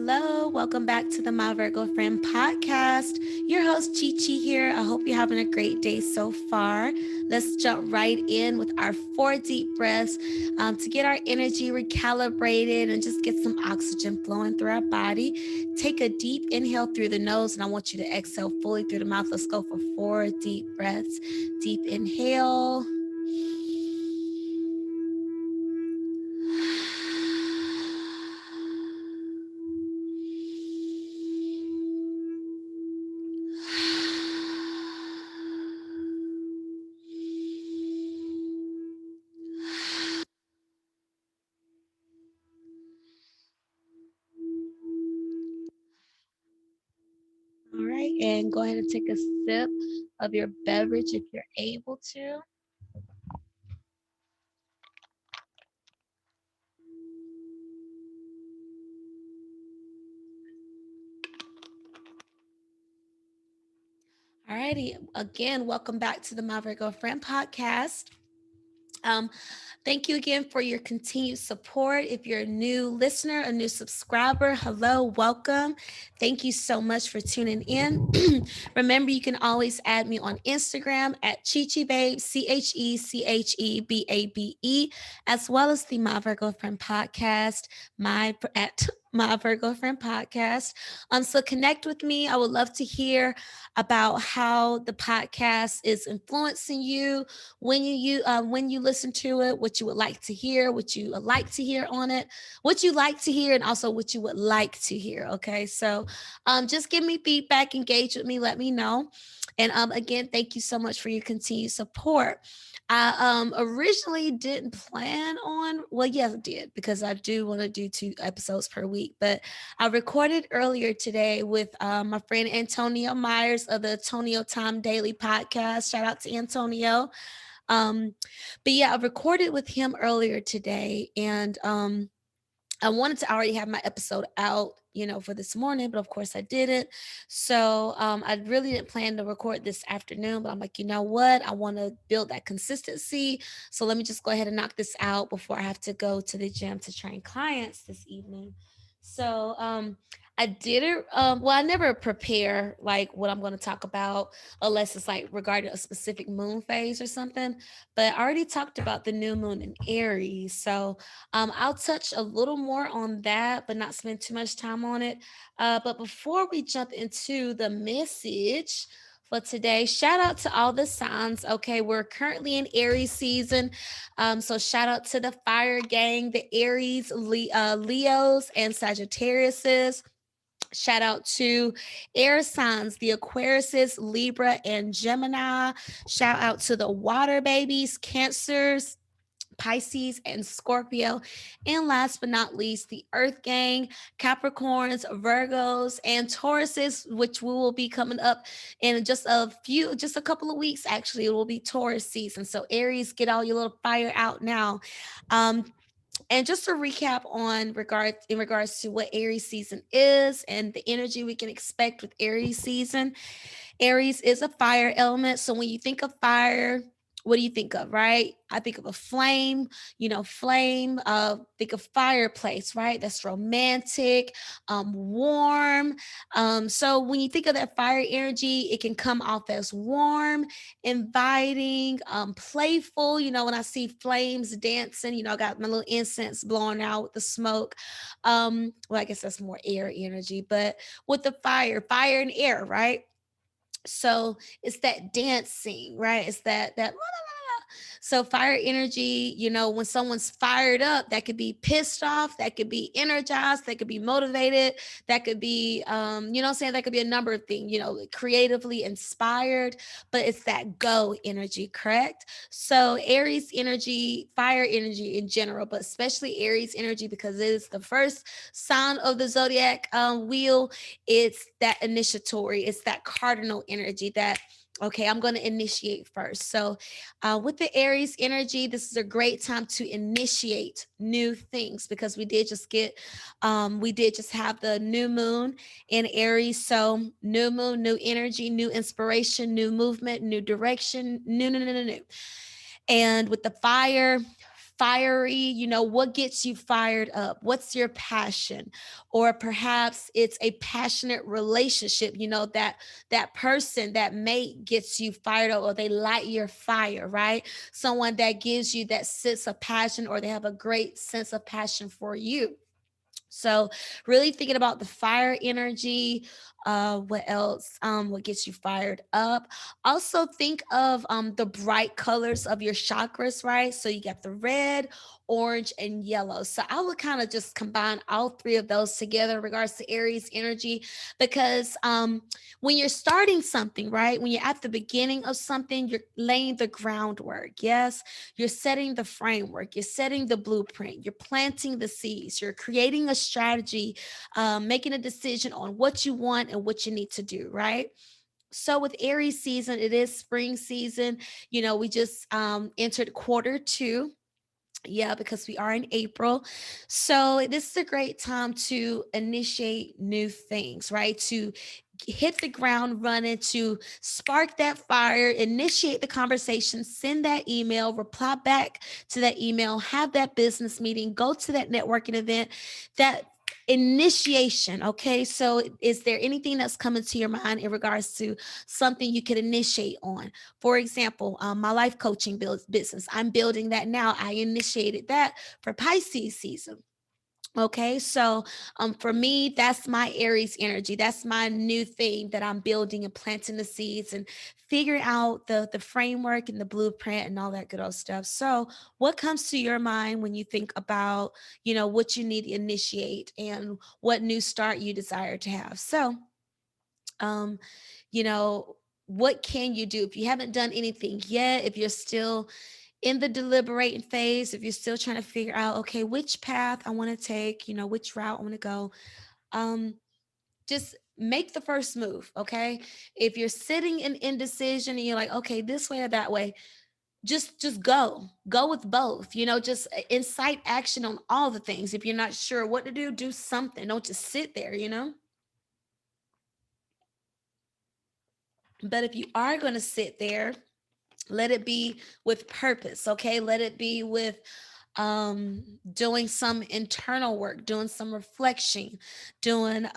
hello. Welcome back to the My Virgo Friend podcast. Your host, CheChe here. I hope you're having a great day so far. Let's jump right in with our 4 deep breaths to get our energy recalibrated and just get some oxygen flowing through our body. Take a deep inhale through the nose, and I want you to exhale fully through the mouth. Let's go for 4 deep breaths. Deep inhale. All right, and go ahead and take a sip of your beverage if you're able to. All righty, again, welcome back to the My Virgo Friend podcast. Um, Thank you again for your continued support. If you're a new listener, a new subscriber, hello, welcome. Thank you so much for tuning in. Remember, you can always add me on Instagram at CheCheBabe, CheCheBabe, as well as the My Virgo Friend podcast, My Virgo Friend podcast. So connect with me. I would love to hear about how the podcast is influencing you when you listen to it, what you would like to hear, what you would like to hear on it, what you like to hear, and also what you would like to hear. Okay, so just give me feedback, engage with me, let me know. And again, thank you so much for your continued support. I originally didn't plan on, well, yes, I did, because I do want to do 2 episodes per week, but I recorded earlier today with my friend Antonio Myers of the Antonio Time Daily podcast. Shout out to Antonio. Um, but yeah, I recorded with him earlier today, and I wanted to already have my episode out, for this morning, but of course I didn't. So I really didn't plan to record this afternoon, but I'm like, you know what? I want to build that consistency. So let me just go ahead and knock this out before I have to go to the gym to train clients this evening. So I did it. Well, I never prepare like what I'm going to talk about unless it's like regarding a specific moon phase or something. But I already talked about the new moon in Aries. So I'll touch a little more on that, but not spend too much time on it. But before we jump into the message for today, shout out to all the signs. Okay, we're currently in Aries season. So shout out to the fire gang, the Aries, Leos, and Sagittariuses. Shout out to air signs, the Aquariuses, Libra, and Gemini. Shout out to the water babies, Cancers, Pisces, and Scorpio. And last but not least, the Earth Gang, Capricorns, Virgos, and Tauruses, which we will be coming up in just a couple of weeks. Actually, it will be Taurus season. So Aries, get all your little fire out now. Um, and just to recap in regards to what Aries season is and the energy we can expect with Aries season. Aries is a fire element. So when you think of fire, what do you think of, right? I think of a flame, flame, think of fireplace, right? That's romantic, warm. So when you think of that fire energy, it can come off as warm, inviting, playful. When I see flames dancing, I got my little incense blowing out with the smoke. Well, I guess that's more air energy, but with the fire and air, right? So it's that dancing, right? It's that so fire energy, when someone's fired up, that could be pissed off, that could be energized, that could be motivated, that could be, what I'm saying? That could be a number of things, creatively inspired, but it's that go energy, correct? So Aries energy, fire energy in general, but especially Aries energy because it is the first sign of the zodiac wheel. It's that initiatory, it's that cardinal energy that, okay, I'm going to initiate first. So with the Aries energy, this is a great time to initiate new things because we did just have the new moon in Aries. So new moon, new energy, new inspiration, new movement, new direction, new. And with the fire, fiery, what gets you fired up? What's your passion? Or perhaps it's a passionate relationship, that person, that mate gets you fired up, or they light your fire, right? Someone that gives you that sense of passion, or they have a great sense of passion for you. So really thinking about the fire energy. What else? What gets you fired up? Also think of the bright colors of your chakras, right? So you got the red, orange, and yellow. So I would kind of just combine all three of those together in regards to Aries energy, because when you're starting something, right? When you're at the beginning of something, you're laying the groundwork. Yes, you're setting the framework, you're setting the blueprint, you're planting the seeds, you're creating a strategy, making a decision on what you want and what you need to do, right? So with Aries season, it is spring season. We just entered quarter 2. Yeah, because we are in April. So this is a great time to initiate new things, right? To hit the ground running, to spark that fire, initiate the conversation, send that email, reply back to that email, have that business meeting, go to that networking event, that initiation. Okay, so is there anything that's coming to your mind in regards to something you could initiate on? For example, my life coaching business, I'm building that now. I initiated that for Pisces season. Okay, so for me, that's my Aries energy. That's my new thing that I'm building and planting the seeds and figuring out the framework and the blueprint and all that good old stuff. So, what comes to your mind when you think about what you need to initiate and what new start you desire to have? So, um, you know, what can you do if you haven't done anything yet? If you're still in the deliberating phase, if you're still trying to figure out, okay, which path I want to take, which route I want to go, um, just make the first move. Okay. If you're sitting in indecision and you're like, okay, this way or that way, just go with both, just incite action on all the things. If you're not sure what to do something. Don't just sit there. But if you are going to sit there, let it be with purpose. Okay, let it be with doing some internal work, doing some reflection, doing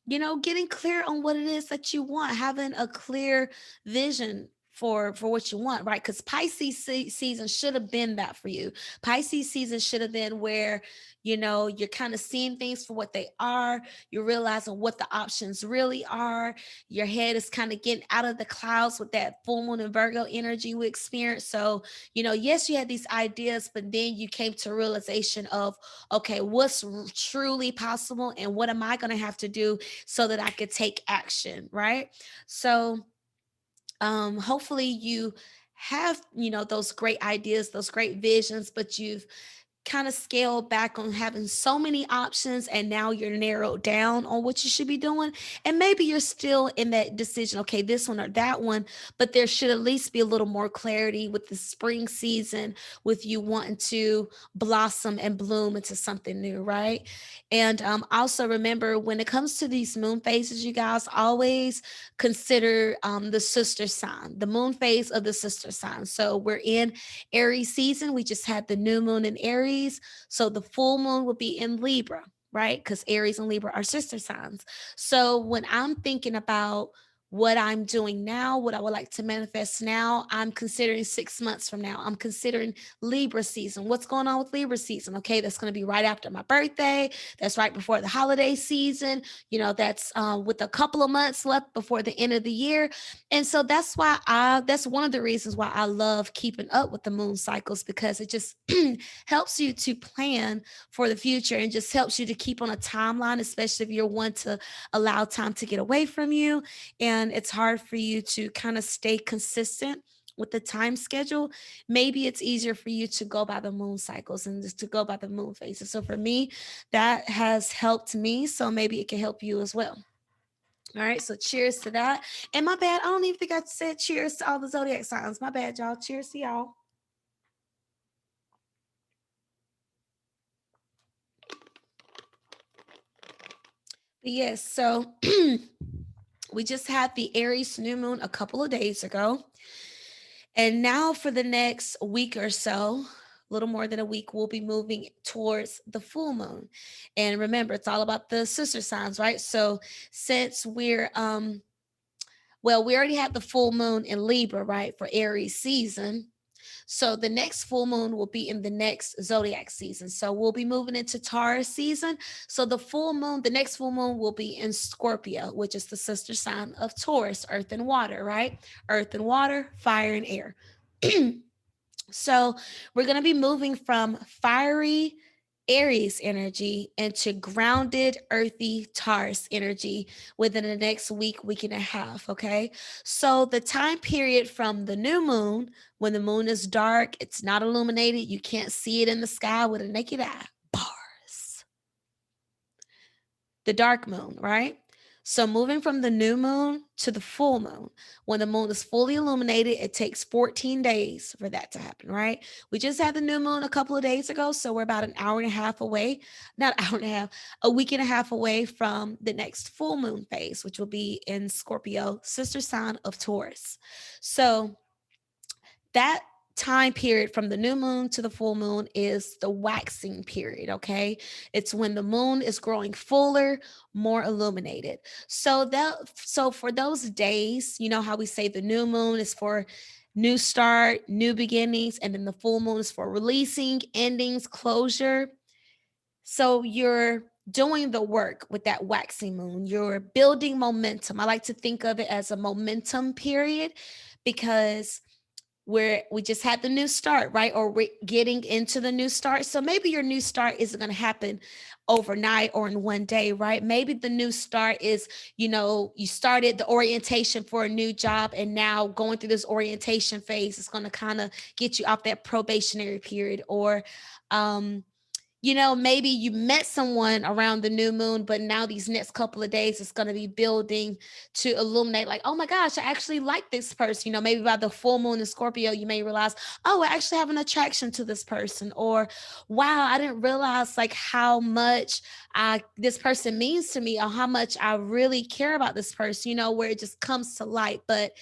getting clear on what it is that you want, having a clear vision for what you want, right? Because Pisces season should have been that for you. Pisces season should have been where you're kind of seeing things for what they are. You're realizing what the options really are. Your head is kind of getting out of the clouds with that full moon and Virgo energy we experienced. So yes, you had these ideas, but then you came to realization of, okay, what's truly possible and what am I going to have to do so that I could take action, right? So hopefully you have, those great ideas, those great visions, but you've kind of scale back on having so many options, and now you're narrowed down on what you should be doing. And maybe you're still in that decision, okay, this one or that one, but there should at least be a little more clarity with the spring season, with you wanting to blossom and bloom into something new, right? And also remember, when it comes to these moon phases, you guys always consider the sister sign, the moon phase of the sister sign. So we're in Aries season. We just had the new moon in Aries. So the full moon will be in Libra, right? Because Aries and Libra are sister signs. So when I'm thinking about what I'm doing now, what I would like to manifest now, I'm considering 6 months from now. I'm considering Libra season. What's going on with Libra season? Okay, that's going to be right after my birthday. That's right before the holiday season. That's with a couple of months left before the end of the year. And so that's one of the reasons why I love keeping up with the moon cycles, because it just helps you to plan for the future and just helps you to keep on a timeline, especially if you're one to allow time to get away from you and it's hard for you to kind of stay consistent with the time schedule. Maybe it's easier for you to go by the moon cycles and just to go by the moon phases. So for me, that has helped me. So maybe it can help you as well. All right, so cheers to that. And my bad, I don't even think I said cheers to all the zodiac signs. My bad, y'all. Cheers to y'all. But yes, so we just had the Aries new moon a couple of days ago. And now for the next week or so, little more than a week, we'll be moving towards the full moon. And remember, it's all about the sister signs, right? So since we already have the full moon in Libra, right, for Aries season. So the next full moon will be in the next zodiac season. So we'll be moving into Taurus season. So the next full moon will be in Scorpio, which is the sister sign of Taurus, earth and water, right? Earth and water, fire and air. So we're going to be moving from fiery Aries energy into grounded, earthy Taurus energy within the next week, week and a half. Okay. So the time period from the new moon, when the moon is dark, it's not illuminated, you can't see it in the sky with a naked eye. Bars. The dark moon, right? So moving from the new moon to the full moon, when the moon is fully illuminated, it takes 14 days for that to happen, right? We just had the new moon a couple of days ago, so we're about an hour and a half away, not an hour and a half, a week and a half away from the next full moon phase, which will be in Scorpio, sister sign of Taurus. So that time period from the new moon to the full moon is the waxing period. Okay, it's when the moon is growing fuller, more illuminated. So for those days, you know how we say the new moon is for new start, new beginnings, and then the full moon is for releasing, endings, closure. So you're doing the work with that waxing moon, you're building momentum. I like to think of it as a momentum period, because where we just had the new start, right? Or we're getting into the new start. So maybe your new start isn't going to happen overnight or in one day, right? Maybe the new start is, you started the orientation for a new job, and now going through this orientation phase is going to kind of get you off that probationary period. Or, maybe you met someone around the new moon, but now these next couple of days it's going to be building to illuminate, like, oh my gosh, I actually like this person. Maybe by the full moon in Scorpio, you may realize, oh, I actually have an attraction to this person. Or, wow, I didn't realize like how much this person means to me, or how much I really care about this person, where it just comes to light. But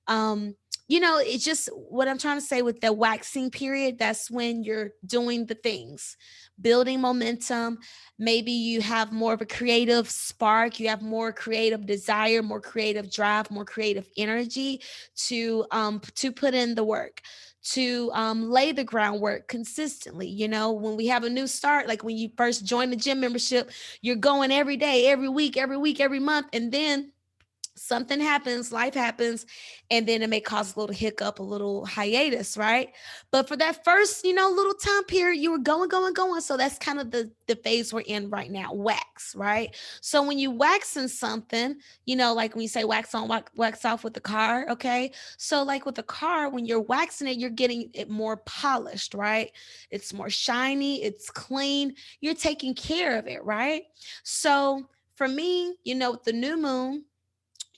it's just what I'm trying to say with the waxing period. That's when you're doing the things, building momentum. Maybe you have more of a creative spark, you have more creative desire, more creative drive, more creative energy to put in the work, to lay the groundwork consistently. When we have a new start, like when you first join the gym membership, you're going every day, every week, every month, and then something happens, life happens, and then it may cause a little hiccup, a little hiatus, right? But for that first, little time period, you were going, going, going. So that's kind of the phase we're in right now, wax, right? So when you waxing something, like when you say wax on, wax off with the car, okay? So like with the car, when you're waxing it, you're getting it more polished, right? It's more shiny, it's clean. You're taking care of it, right? So for me, with the new moon,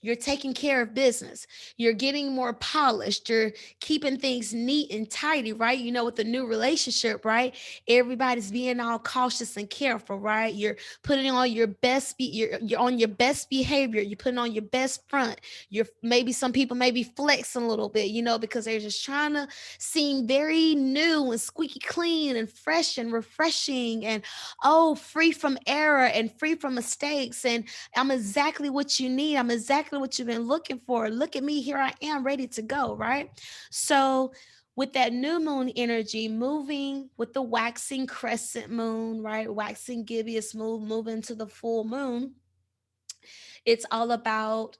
you're taking care of business. You're getting more polished. You're keeping things neat and tidy, right? With the new relationship, right? Everybody's being all cautious and careful, right? You're putting on your best, you're on your best behavior. You're putting on your best front. You're maybe some people may be flexing a little bit, because they're just trying to seem very new and squeaky clean and fresh and refreshing and free from error and free from mistakes. And I'm exactly what you need. I'm exactly what you've been looking for. Look at me. Here I am, ready to go, right? So, with that new moon energy, moving with the waxing crescent moon, right? Waxing gibbous moon, moving to the full moon, it's all about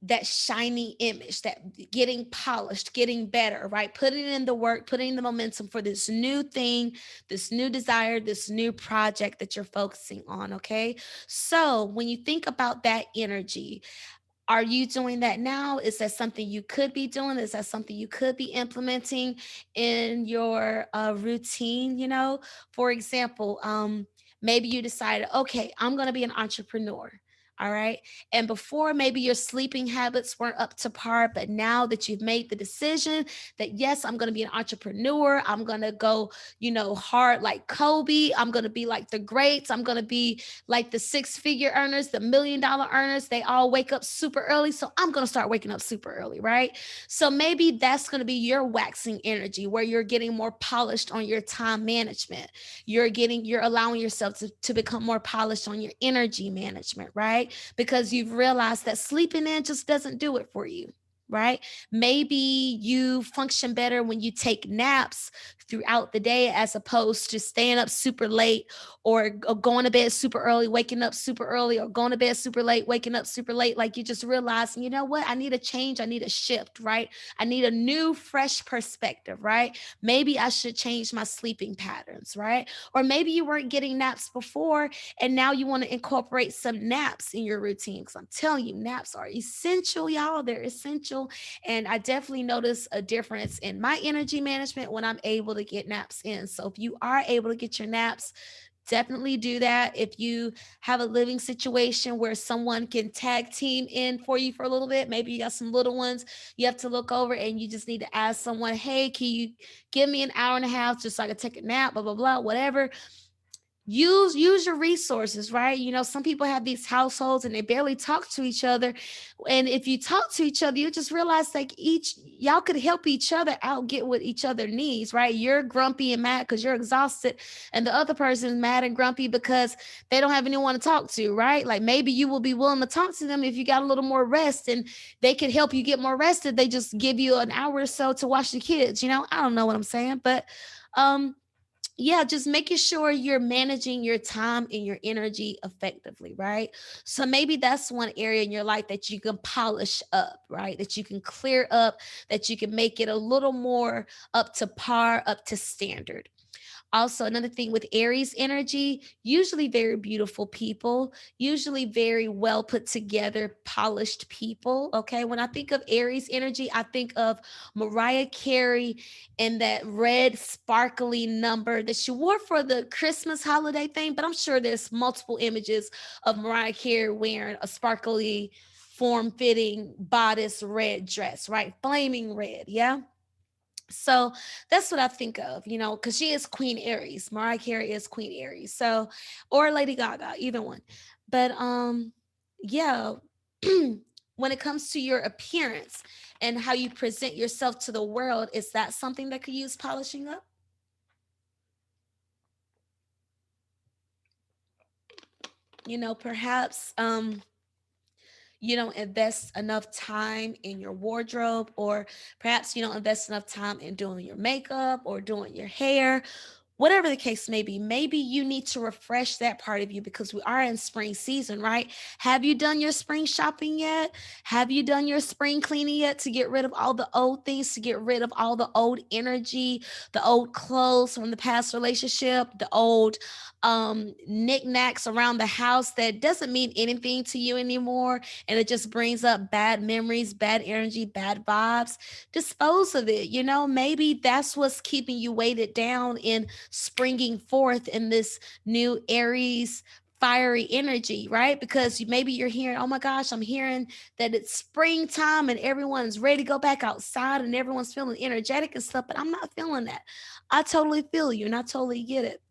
that shiny image, that getting polished, getting better, right? Putting in the work, putting in the momentum for this new thing, this new desire, this new project that you're focusing on, okay? So when you think about that energy, are you doing that now? Is that something you could be doing? Is that something you could be implementing in your routine? For example, maybe you decided, okay, I'm going to be an entrepreneur. All right. And before, maybe your sleeping habits weren't up to par, but now that you've made the decision that, yes, I'm going to be an entrepreneur, I'm going to go, hard like Kobe, I'm going to be like the greats, I'm going to be like the six-figure earners, the $1 million earners. They all wake up super early. So I'm going to start waking up super early, right? So maybe that's going to be your waxing energy where you're getting more polished on your time management. You're allowing yourself to become more polished on your energy management, right? Because you've realized that sleeping in just doesn't do it for you, right? Maybe you function better when you take naps throughout the day as opposed to staying up super late, or going to bed super early, waking up super early, or going to bed super late, waking up super late. Like you just realize, you know what? I need a change. I need a shift, right? I need a new, fresh perspective, right? Maybe I should change my sleeping patterns, right? Or maybe you weren't getting naps before and now you want to incorporate some naps in your routine. Because I'm telling you, naps are essential, y'all. They're essential. And I definitely notice a difference in my energy management when I'm able to get naps in. So if you are able to get your naps, definitely do that. If you have a living situation where someone can tag team in for you for a little bit, maybe you got some little ones you have to look over and you just need to ask someone, hey, can you give me an hour and a half just so I can take a nap, blah, blah, blah, whatever. Use your resources, right? Some people have these households and they barely talk to each other, and if you talk to each other you just realize like each y'all could help each other out, get what each other needs, right? You're grumpy and mad because you're exhausted, and the other person is mad and grumpy because they don't have anyone to talk to, right? Like maybe you will be willing to talk to them if you got a little more rest, and they could help you get more rested. They just give you an hour or so to watch the kids. I don't know what I'm saying, but um yeah, just making sure you're managing your time and your energy effectively, right? So maybe that's one area in your life that you can polish up, right? That you can clear up, that you can make it a little more up to par, up to standard. Also, another thing with Aries energy, usually very beautiful people, usually very well put together, polished people. Okay. When I think of Aries energy, I think of Mariah Carey and that red sparkly number that she wore for the Christmas holiday thing. But I'm sure there's multiple images of Mariah Carey wearing a sparkly, form fitting bodice red dress, right? Flaming red. Yeah. So that's what I think of, because she is Queen Aries. Mariah Carey is Queen Aries. So, or Lady Gaga, either one. But yeah, when it comes to your appearance and how you present yourself to the world, is that something that could use polishing up? Perhaps you don't invest enough time in your wardrobe, or perhaps you don't invest enough time in doing your makeup or doing your hair. Whatever the case may be, maybe you need to refresh that part of you because we are in spring season, right? Have you done your spring shopping yet? Have you done your spring cleaning yet to get rid of all the old things, to get rid of all the old energy, the old clothes from the past relationship, the old knickknacks around the house that doesn't mean anything to you anymore, and it just brings up bad memories, bad energy, bad vibes? Dispose of it. Maybe that's what's keeping you weighted down in springing forth in this new Aries fiery energy, right? Because maybe you're hearing, oh my gosh, I'm hearing that it's springtime and everyone's ready to go back outside and everyone's feeling energetic and stuff, but I'm not feeling that. I totally feel you and I totally get it.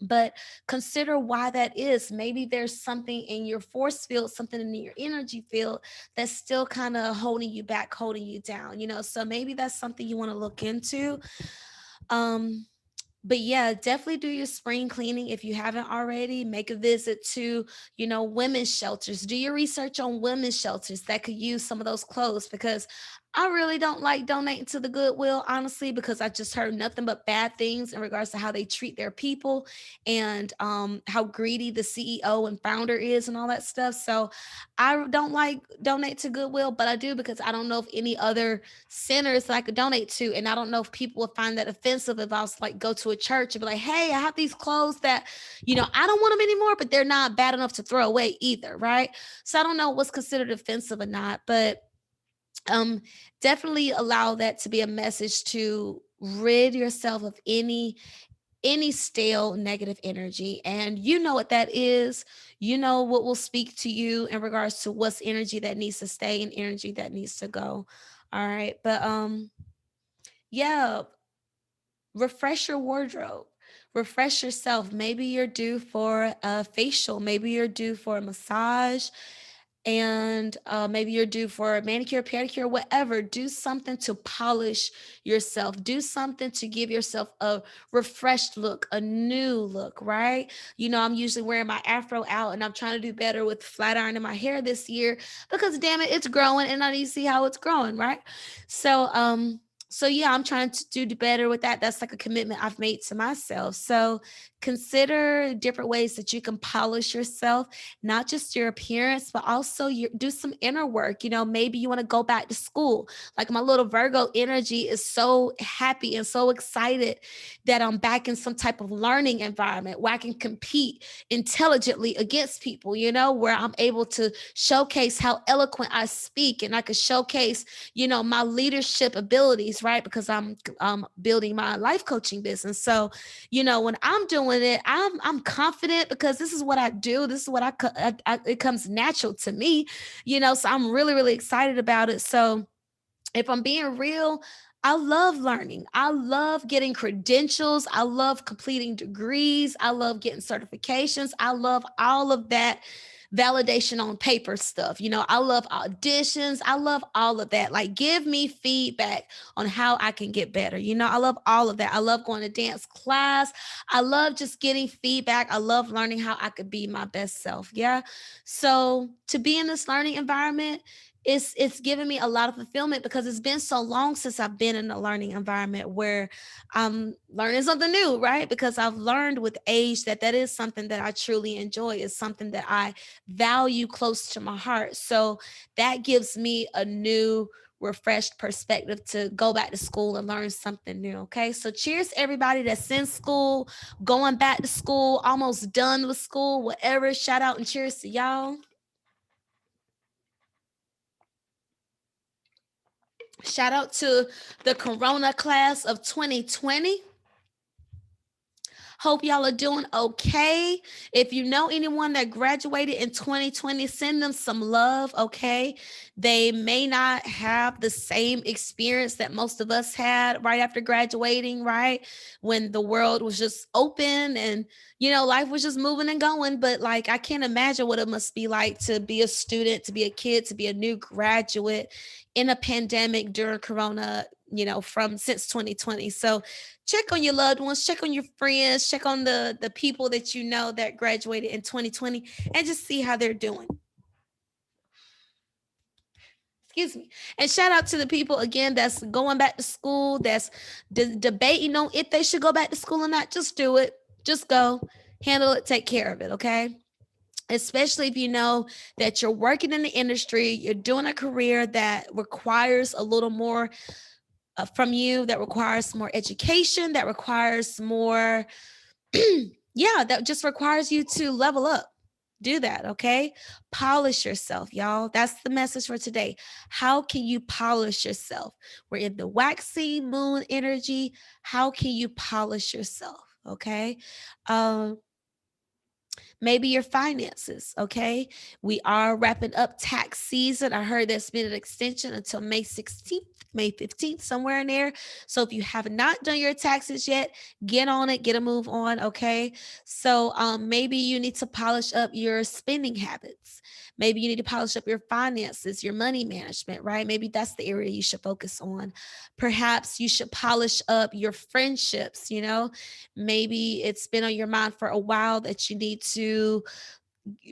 But consider why that is. Maybe there's something in your force field, something in your energy field that's still kind of holding you back, holding you down, so maybe that's something you want to look into. um but yeah, definitely do your spring cleaning if you haven't already. Make a visit to, women's shelters. Do your research on women's shelters that could use some of those clothes, because I really don't like donating to the Goodwill, honestly, because I just heard nothing but bad things in regards to how they treat their people, and how greedy the CEO and founder is and all that stuff. So I don't like donate to Goodwill, but I do because I don't know if any other centers that I could donate to. And I don't know if people would find that offensive if I was like go to a church and be like, hey, I have these clothes that, I don't want them anymore, but they're not bad enough to throw away either, right? So I don't know what's considered offensive or not, but um definitely allow that to be a message to rid yourself of any any stale negative energy. And you know what that is. You know what will speak to you in regards to what's energy that needs to stay and energy that needs to go. All right. But yeah, refresh your wardrobe, refresh yourself. Maybe you're due for a facial, maybe you're due for a massage, and maybe you're due for a manicure, pedicure, whatever. Do something to polish yourself. Do something to give yourself a refreshed look, a new look, right? You know, I'm usually wearing my afro out and I'm trying to do better with flat ironing my hair this year because damn it, it's growing and I need to see how it's growing, right? So yeah, I'm trying to do better with that. That's like a commitment I've made to myself. So consider different ways that you can polish yourself, not just your appearance, but also do some inner work. You know, maybe you want to go back to school. Like my little Virgo energy is so happy and so excited that I'm back in some type of learning environment where I can compete intelligently against people, you know, where I'm able to showcase how eloquent I speak and I can showcase, you know, my leadership abilities, right? Because I'm building my life coaching business. So, you know, when I'm doing it, I'm confident because this is what I do. This is what it comes natural to me, you know. So I'm really really excited about it. So if I'm being real, I love learning. I love getting credentials. I love completing degrees. I love getting certifications. I love all of that validation on paper stuff. You know, I love auditions. I love all of that. Like, give me feedback on how I can get better. You know, I love all of that. I love going to dance class. I love just getting feedback. I love learning how I could be my best self. Yeah. So to be in this learning environment, it's given me a lot of fulfillment because it's been so long since I've been in a learning environment where I'm learning something new, right? Because I've learned with age that that is something that I truly enjoy. It's something that I value close to my heart. So that gives me a new refreshed perspective to go back to school and learn something new. Okay. So cheers to everybody that's in school, going back to school, almost done with school, whatever. Shout out and cheers to y'all. Shout out to the Corona class of 2020. Hope y'all are doing okay. If you know anyone that graduated in 2020, send them some love, okay? They may not have the same experience that most of us had right after graduating, right? When the world was just open and, you know, life was just moving and going. But like, I can't imagine what it must be like to be a student, to be a kid, to be a new graduate in a pandemic during Corona, you know, from since 2020. So check on your loved ones, check on your friends, check on the people that you know that graduated in 2020 and just see how they're doing. Excuse me. And shout out to the people again that's going back to school, that's debating on if they should go back to school or not. Just do it. Just go. Handle it, take care of it, okay? Especially if you know that you're working in the industry, you're doing a career that requires a little more from you, that requires more education, that requires more yeah, that just requires you to level up. Do that, okay? Polish yourself, y'all. That's the message for today. How can you polish yourself? We're in the waxing moon energy. How can you polish yourself? Okay. Um, maybe your finances. Okay. We are wrapping up tax season. I heard there's been an extension until May 16th, May 15th, somewhere in there. So if you have not done your taxes yet, get on it, get a move on. Okay. So maybe you need to polish up your spending habits. Maybe you need to polish up your finances, your money management, right? Maybe that's the area you should focus on. Perhaps you should polish up your friendships, you know, maybe it's been on your mind for a while that you need to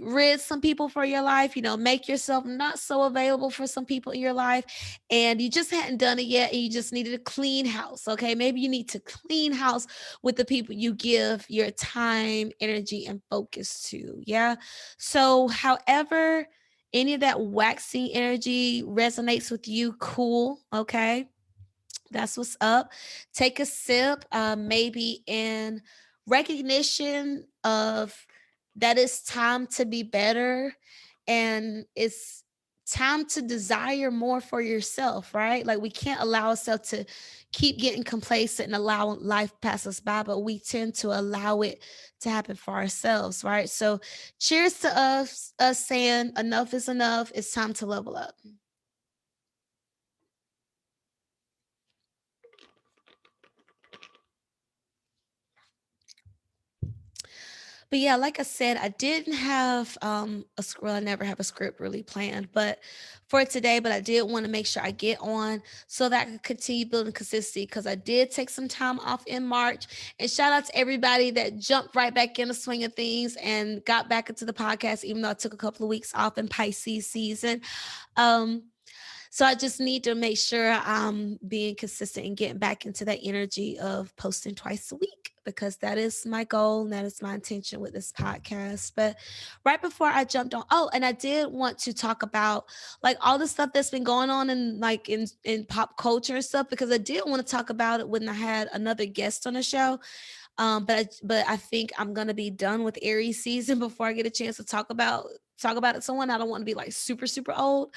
rid some people for your life, you know, make yourself not so available for some people in your life, and you just hadn't done it yet and you just needed a clean house. Okay, maybe you need to clean house with the people you give your time, energy, and focus to. Yeah. So however any of that waxing energy resonates with you, cool. Okay, that's what's up. Take a sip, maybe in recognition of that it's time to be better, and it's time to desire more for yourself, right? Like we can't allow ourselves to keep getting complacent and allow life pass us by, but we tend to allow it to happen for ourselves, right? So cheers to us saying enough is enough. It's time to level up. But yeah, like I said, I didn't have a script. Well, I never have a script really planned, but for today, but I did want to make sure I get on so that I could continue building consistency because I did take some time off in March. And shout out to everybody that jumped right back in the swing of things and got back into the podcast, even though I took a couple of weeks off in Pisces season. Um, so I just need to make sure I'm being consistent and getting back into that energy of posting twice a week because that is my goal and that is my intention with this podcast. But right before I jumped on, oh, and I did want to talk about like all the stuff that's been going on in like in pop culture and stuff because I did want to talk about it when I had another guest on the show. But I think I'm gonna be done with Aries season before I get a chance to talk about it. Someone I don't want to be like super super old,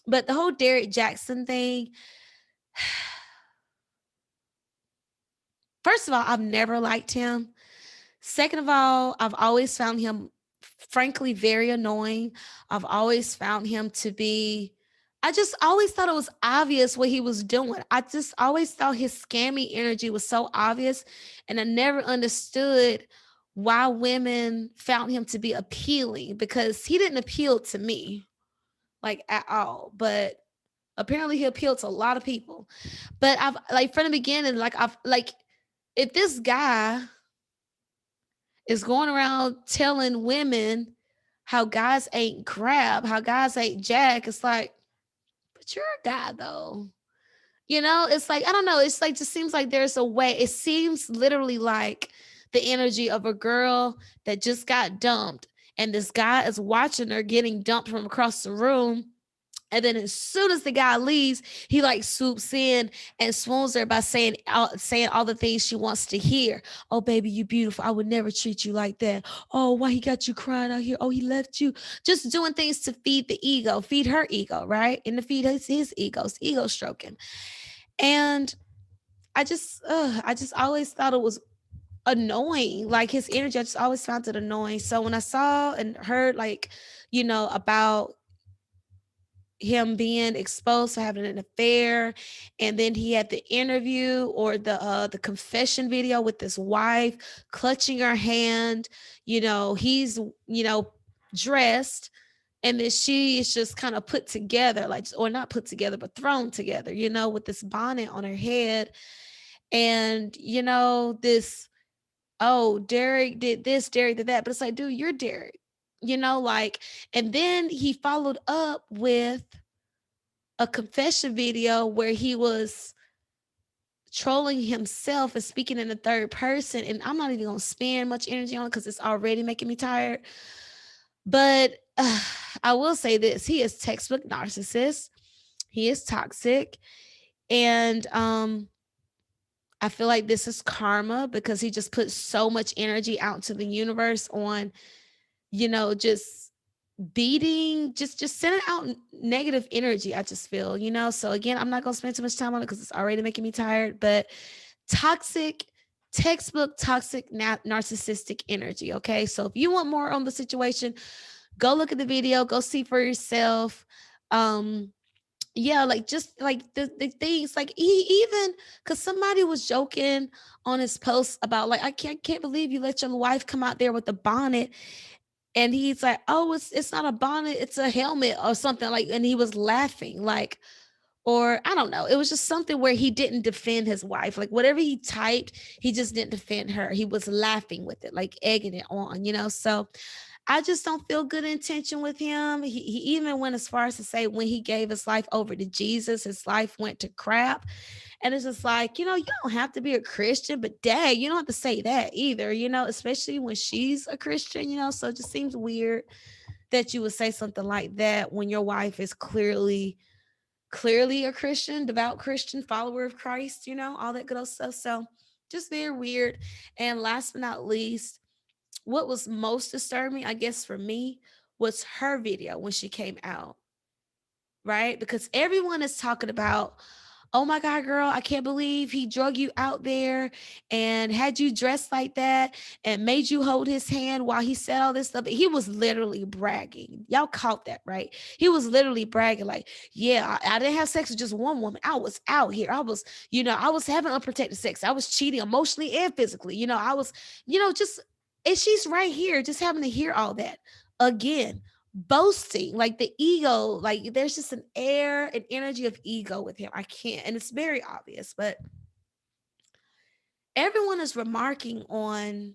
but the whole Derrick Jaxn thing, first of all, I've never liked him. Second of all, I've always found him, frankly, very annoying. I've always found him to be, I just always thought it was obvious what he was doing. I just always thought his scammy energy was so obvious. And I never understood why women found him to be appealing because he didn't appeal to me like at all. But apparently he appealed to a lot of people. But I've like from the beginning, like I've like if this guy is going around telling women how guys ain't crap, how guys ain't jack, it's like, but you're a guy though. You know, it's like, I don't know. It's like, just seems like there's a way. It seems literally like the energy of a girl that just got dumped. And this guy is watching her getting dumped from across the room. And then as soon as the guy leaves, he like swoops in and swoons her by saying all the things she wants to hear. Oh, baby, you beautiful. I would never treat you like that. Oh, why he got you crying out here? Oh, he left you. Just doing things to feed the ego, feed her ego, right? And to feed his ego stroking. And I just always thought it was annoying. Like his energy, I just always found it annoying. So when I saw and heard like, about him being exposed for having an affair, and then he had the interview or the confession video with his wife clutching her hand. He's dressed, and then she is just kind of put together, like, or not put together but thrown together, with this bonnet on her head. And this, oh, Derrick did this, Derrick did that, but it's like, dude, you're Derrick, like. And then he followed up with a confession video where he was trolling himself and speaking in the third person. And I'm not even going to spend much energy on it because it's already making me tired. But I will say this: he is textbook narcissist. He is toxic. And I feel like this is karma because he just puts so much energy out into the universe on, just beating, just sending out negative energy. I just feel, so again, I'm not gonna spend too much time on it because it's already making me tired. But toxic, textbook toxic, narcissistic energy. Okay, so if you want more on the situation, go look at the video, go see for yourself. Yeah, like just like the things, like he even, because somebody was joking on his post about, like, I can't believe you let your wife come out there with the bonnet. And he's like, oh, it's not a bonnet, it's a helmet or something, like. And he was laughing, like, or I don't know, it was just something where he didn't defend his wife, like whatever he typed, he just didn't defend her. He was laughing with it, like egging it on, so I just don't feel good intention with him. He even went as far as to say when he gave his life over to Jesus, his life went to crap. And it's just like, you don't have to be a Christian, but dang, you don't have to say that either, especially when she's a Christian, so it just seems weird that you would say something like that when your wife is clearly a Christian, devout Christian, follower of Christ, all that good old stuff. So just very weird. And last but not least, what was most disturbing, I guess, for me, was her video when she came out. right? Because everyone is talking about, oh my God, girl, I can't believe he drug you out there and had you dressed like that and made you hold his hand while he said all this stuff. He was literally bragging. Y'all caught that, right? He was literally bragging, like, yeah, I didn't have sex with just one woman. I was out here. I was, I was having unprotected sex. I was cheating emotionally and physically. I was, just, and she's right here just having to hear all that again, boasting, like the ego, like there's just an air and energy of ego with him. I can't, and it's very obvious, but everyone is remarking on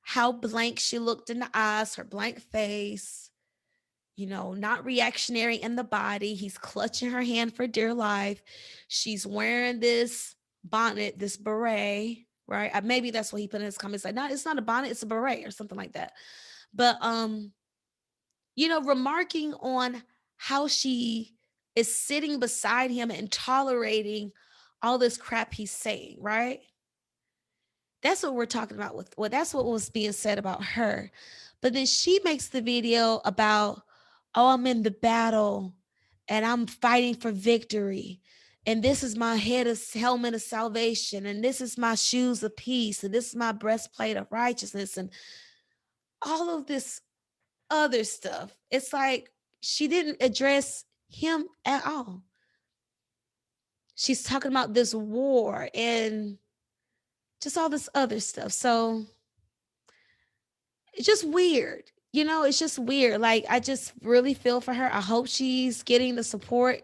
how blank she looked in the eyes, her blank face, not reactionary in the body. He's clutching her hand for dear life. She's wearing this bonnet, this beret, right? Maybe that's what he put in his comments, like, no, it's not a bonnet, it's a beret or something like that. But remarking on how she is sitting beside him and tolerating all this crap he's saying, right? That's what we're talking about with, well, that's what was being said about her. But then she makes the video about, oh, I'm in the battle and I'm fighting for victory. And this is my helmet of salvation. And this is my shoes of peace. And this is my breastplate of righteousness. And all of this other stuff. It's like she didn't address him at all. She's talking about this war and just all this other stuff. So it's just weird. It's just weird. Like, I just really feel for her. I hope she's getting the support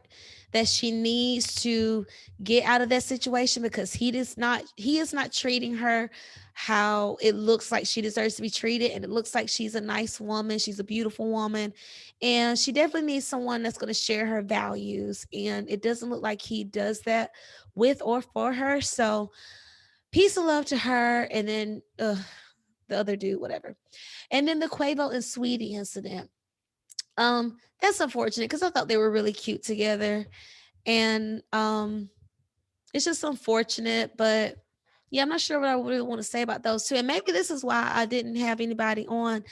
that she needs to get out of that situation, because he is not treating her how it looks like she deserves to be treated. And it looks like she's a nice woman. She's a beautiful woman. And she definitely needs someone that's going to share her values. And it doesn't look like he does that with or for her. So peace and love to her. And then the other dude, whatever. And then the Quavo and Sweetie incident. That's unfortunate because I thought they were really cute together. And it's just unfortunate, but yeah, I'm not sure what I really want to say about those two. And maybe this is why I didn't have anybody on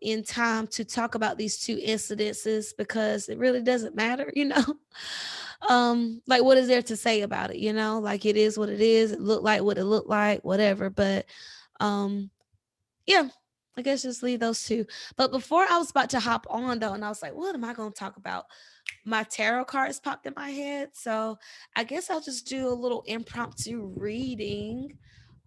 in time to talk about these two incidences, because it really doesn't matter, like, what is there to say about it, like, it is what it is. It looked like what it looked like, whatever. But um yeah, I guess just leave those two. But before I was about to hop on though, and I was like, what am I going to talk about? My tarot cards popped in my head. So I guess I'll just do a little impromptu reading.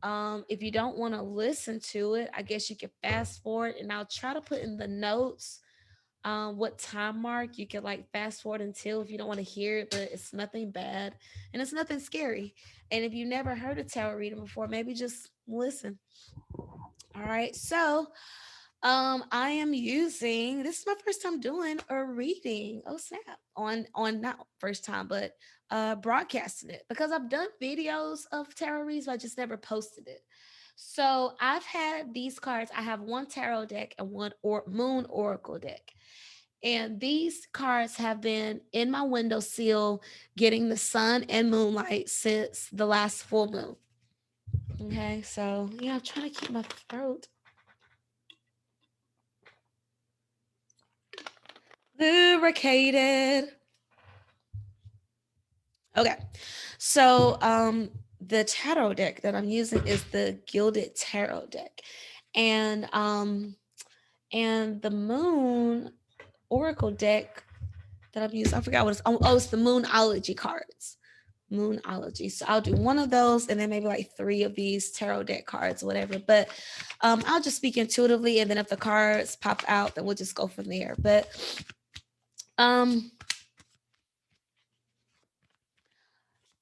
If you don't want to listen to it, I guess you can fast forward, and I'll try to put in the notes what time mark you can like fast forward until, if you don't want to hear it. But it's nothing bad and it's nothing scary. And if you never heard a tarot reading before, maybe just listen. All right. So I am using, this is my first time doing a reading. Oh snap. On not first time, but broadcasting it, because I've done videos of tarot reads, but I just never posted it. So I've had these cards. I have one tarot deck and one moon oracle deck. And these cards have been in my windowsill getting the sun and moonlight since the last full moon. Okay, so yeah, I'm trying to keep my throat lubricated. Okay. So the tarot deck that I'm using is the Gilded Tarot deck. And the Moon Oracle deck that I'm using, I forgot what it's, it's the Moonology cards. Moonology. So I'll do one of those and then maybe like 3 of these tarot deck cards or whatever. But I'll just speak intuitively, and then if the cards pop out, then we'll just go from there. But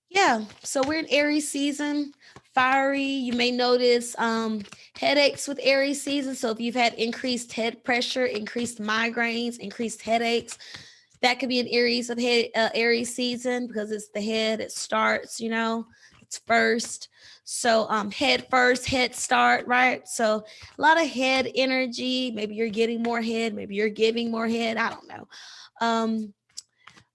yeah, so we're in Aries season, fiery. You may notice headaches with Aries season. So if you've had increased head pressure, increased migraines, increased headaches, that could be an Aries of Aries season, because it's the head. It starts, it's first. So head first, head start, right? So a lot of head energy. Maybe you're getting more head. Maybe you're giving more head. I don't know.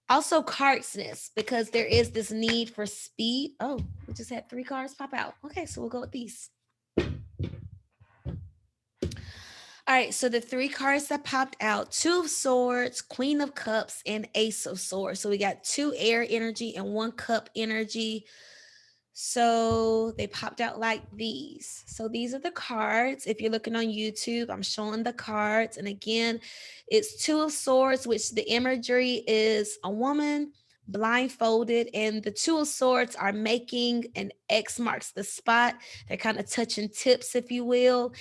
Also cardsness, because there is this need for speed. Oh, we just had 3 cards pop out. Okay, so we'll go with these. All right, so the three cards that popped out: Two of Swords, Queen of Cups, and Ace of Swords. So we got two air energy and one cup energy. So they popped out like these. So these are the cards. If you're looking on YouTube, I'm showing the cards. And again, it's Two of Swords, which the imagery is a woman blindfolded, and the Two of Swords are making an X marks the spot. They're kind of touching tips, if you will.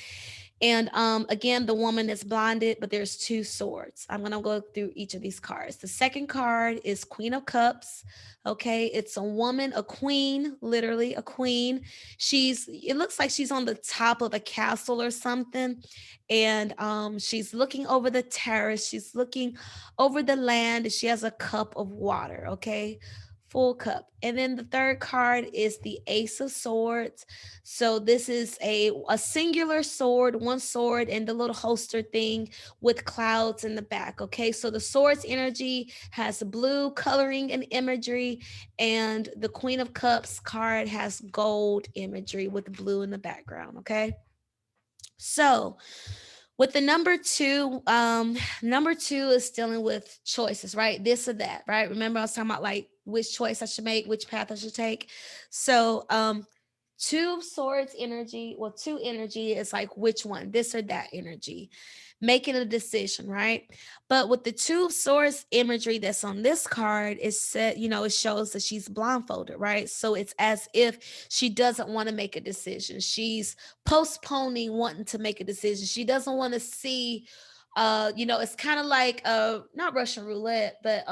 And again, the woman is blinded, but there's two swords. I'm gonna go through each of these cards. The second card is Queen of Cups. Okay, it's a woman, a queen, literally a queen. It looks like she's on the top of a castle or something, and she's looking over the terrace. She's looking over the land. And she has a cup of water. Okay, full cup. And then the third card is the Ace of Swords. So this is a singular sword, one sword, and the little holster thing with clouds in the back. Okay, so the sword's energy has blue coloring and imagery, and the Queen of Cups card has gold imagery with blue in the background. Okay, so with the number two is dealing with choices, right? This or that, right? Remember I was talking about like which choice I should make, which path I should take. So two swords energy, well, two energy is like which one, this or that energy, making a decision, right? But with the two swords imagery that's on this card, is said, it shows that she's blindfolded, right? So it's as if she doesn't want to make a decision. She's postponing wanting to make a decision. She doesn't want to see, it's kind of like not Russian roulette, but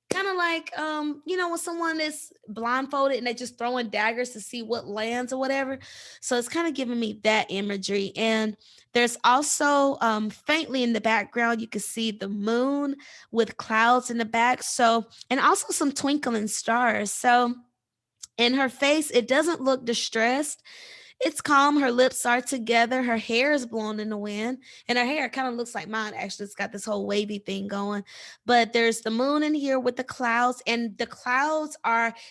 kind of like when someone is blindfolded and they just throwing daggers to see what lands or whatever. So it's kind of giving me that imagery. And there's also faintly in the background you can see the moon with clouds in the back, so, and also some twinkling stars. So in her face it doesn't look distressed, it's calm. Her lips are together. Her hair is blown in the wind. And her hair kind of looks like mine, actually. It's got this whole wavy thing going. But there's the moon in here with the clouds. And the clouds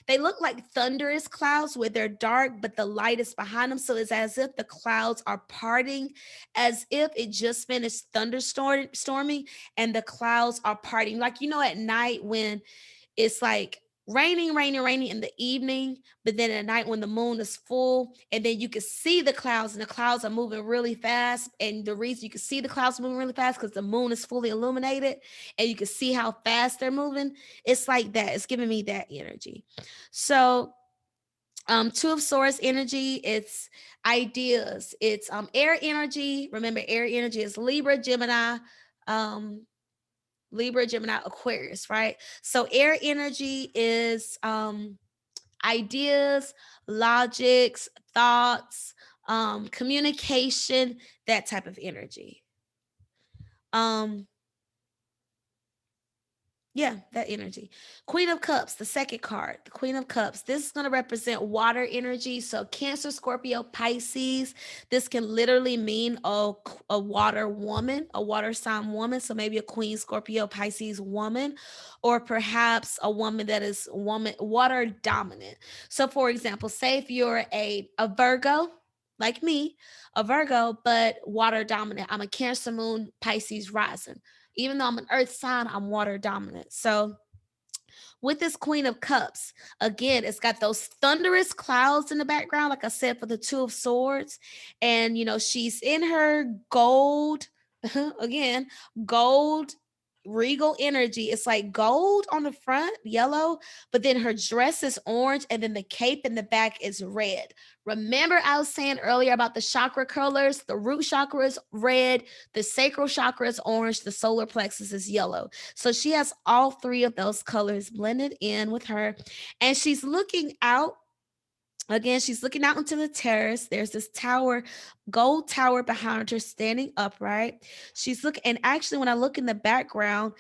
they look like thunderous clouds where they're dark, but the light is behind them. So it's as if the clouds are parting, as if it just finished thunderstorming and the clouds are parting. Like, at night when it's like raining in the evening, but then at night when the moon is full, and then you can see the clouds, and the clouds are moving really fast. And the reason you can see the clouds moving really fast because the moon is fully illuminated, and you can see how fast they're moving. It's like that. It's giving me that energy. So Two of Swords energy, it's ideas, it's air energy. Remember, air energy is um Libra, Gemini, Aquarius, right? So air energy is ideas, logics, thoughts, communication, that type of energy. Um, Yeah, that energy. Queen of Cups, the second card, the Queen of Cups. This is going to represent water energy. So, Cancer, Scorpio, Pisces. This can literally mean a water woman, a water sign woman. So, maybe a Queen, Scorpio, Pisces woman, or perhaps a woman that is water dominant. So, for example, say if you're a Virgo, like me, a Virgo, but water dominant. I'm a Cancer moon, Pisces rising. Even though I'm an earth sign, I'm water dominant. So with this Queen of Cups, again, it's got those thunderous clouds in the background, like I said, for the Two of Swords. And, she's in her gold, again, gold regal energy. It's like gold on the front, yellow, but then her dress is orange, and then the cape in the back is red. Remember, I was saying earlier about the chakra colors? The root chakra is red, the sacral chakra is orange, the solar plexus is yellow. So she has all three of those colors blended in with her, and she's looking out. Again, she's looking out into the terrace. There's this tower, gold tower behind her, standing upright. She's looking, and actually, when I look in the background,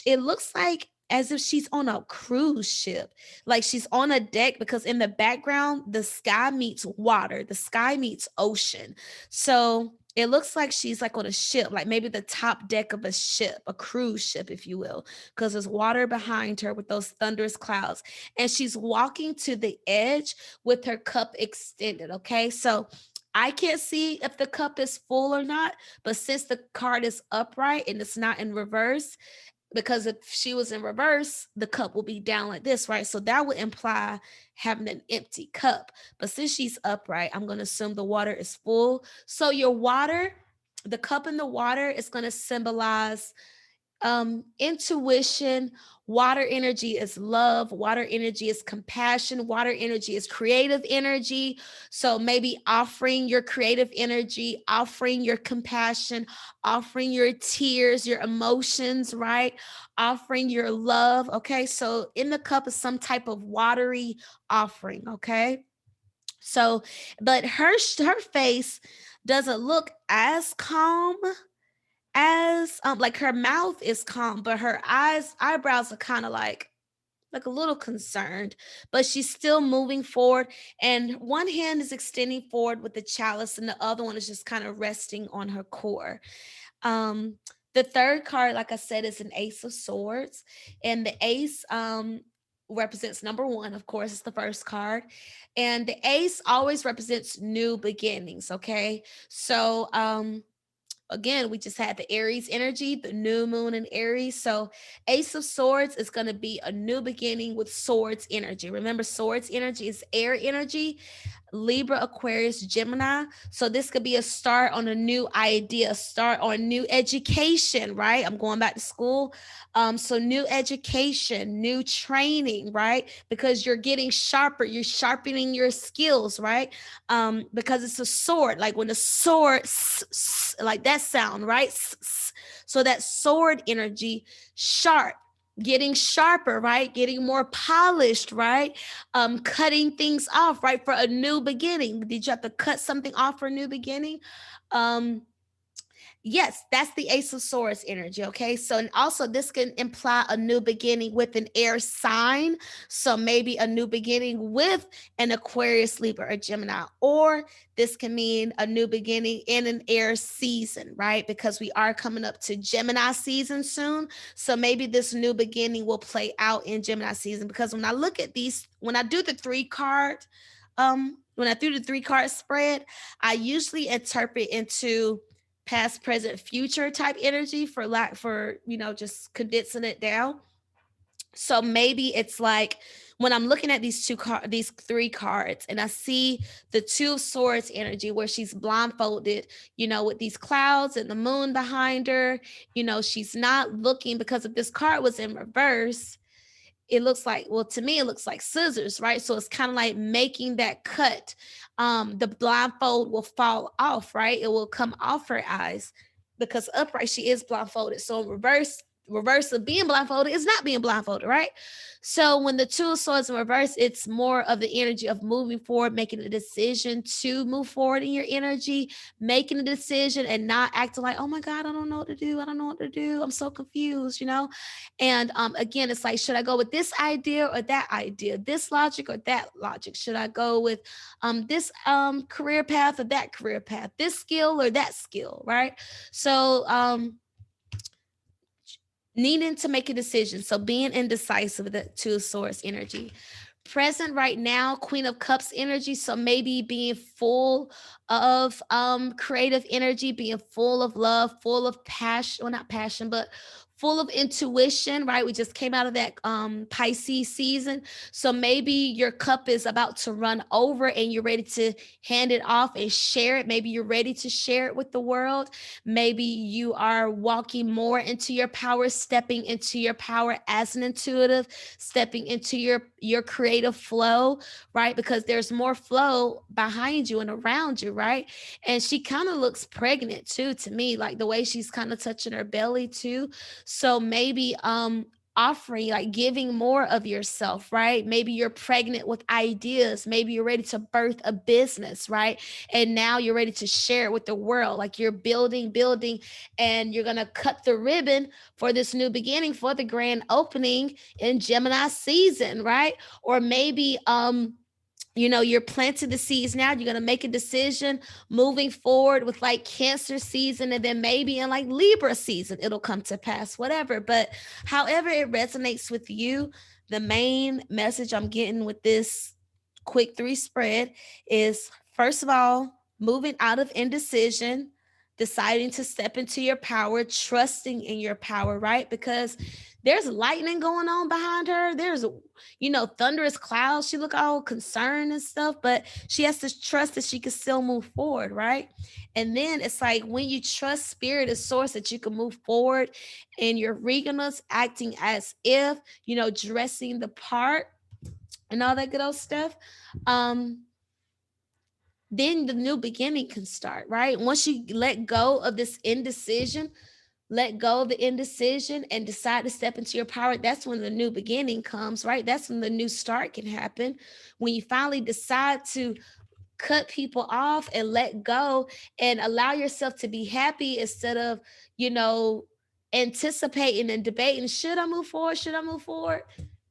it looks like as if she's on a cruise ship. Like she's on a deck, because in the background, the sky meets water, the sky meets ocean. So it looks like she's like on a ship, like maybe the top deck of a ship, a cruise ship, if you will, because there's water behind her with those thunderous clouds. And she's walking to the edge with her cup extended. Okay. So I can't see if the cup is full or not, but since the card is upright and it's not in reverse, because if she was in reverse, the cup will be down like this, right? So that would imply having an empty cup. But since she's upright, I'm going to assume the water is full. So your water, the cup in the water is going to symbolize intuition. Water energy is love. Water energy is compassion. Water energy is creative energy. So maybe offering your creative energy, offering your compassion, offering your tears, your emotions, right? Offering your love. Okay. So in the cup is some type of watery offering. Okay. So, but her face doesn't look as calm as like her mouth is calm, but her eyebrows are kind of like a little concerned, but she's still moving forward, and one hand is extending forward with the chalice and the other one is just kind of resting on her core. um the third card, like I said, is an ace of swords, and the ace represents number one. Of course, it's the first card, and the ace always represents new beginnings. Okay, so again, we just had the Aries energy, the new moon in Aries. So, Ace of Swords is going to be a new beginning with swords energy. Remember, swords energy is air energy. Libra, Aquarius, Gemini. So this could be a start on a new idea, start on new education, right? I'm going back to school. So new education, new training, right? Because you're getting sharper, you're sharpening your skills, right? Because it's a sword, like when the sword, like that sound, right? So that sword energy, sharp, getting sharper, right? Getting more polished, right? Cutting things off, right? For a new beginning. Did you have to cut something off for a new beginning? Um, Yes, that's the Ace of Swords energy. Okay. So, and also this can imply a new beginning with an air sign. So, maybe a new beginning with an Aquarius, Libra, or Gemini. Or this can mean a new beginning in an air season, right? Because we are coming up to Gemini season soon. So, maybe this new beginning will play out in Gemini season. Because when I look at these, when I do the when I do the 3 card spread, I usually interpret into past, present, future type energy for just condensing it down. So maybe it's like when I'm looking at these 3 cards, and I see the 2 of Swords energy where she's blindfolded, with these clouds and the moon behind her. She's not looking, because if this card was in reverse, it looks like, well, to me it looks like scissors, right? So it's kind of like making that cut. The blindfold will fall off, right? It will come off her eyes, because upright she is blindfolded. So in reverse of being blindfolded is not being blindfolded, right? So when the 2 of Swords in reverse, it's more of the energy of moving forward, making a decision to move forward in your energy, making a decision and not acting like, oh my God, I don't know what to do. I don't know what to do. I'm so confused. And again, it's like, should I go with this idea or that idea, this logic or that logic? Should I go with this career path or that career path, this skill or that skill, right? So needing to make a decision. So being indecisive with the 2 of Swords energy. Present right now, Queen of Cups energy. So maybe being full of creative energy, being full of love, full of passion, well, not passion, but full of intuition, right? We just came out of that Pisces season. So maybe your cup is about to run over and you're ready to hand it off and share it. Maybe you're ready to share it with the world. Maybe you are walking more into your power, stepping into your power as an intuitive, stepping into your creative flow, right? Because there's more flow behind you and around you, right? And she kind of looks pregnant too, to me, like the way she's kind of touching her belly too. So maybe offering, like giving more of yourself, right? Maybe you're pregnant with ideas, maybe you're ready to birth a business, right? And now you're ready to share it with the world, like you're building, and you're gonna cut the ribbon for this new beginning, for the grand opening in Gemini season, right? Or maybe you're planting the seeds now, you're going to make a decision moving forward with like Cancer season, and then maybe in like Libra season it'll come to pass, whatever. But however it resonates with you, the main message I'm getting with this quick 3 spread is, first of all, moving out of indecision, deciding to step into your power, trusting in your power, right? Because there's lightning going on behind her. There's, thunderous clouds. She look all concerned and stuff, but she has to trust that she can still move forward, right? And then it's like when you trust spirit as source that you can move forward and your regalness acting as if, dressing the part and all that good old stuff. Um, then the new beginning can start, right? Once you let go of this indecision, let go of the indecision and decide to step into your power, that's when the new beginning comes, right? That's when the new start can happen. When you finally decide to cut people off and let go and allow yourself to be happy instead of, you know, anticipating and debating, should I move forward? Should I move forward?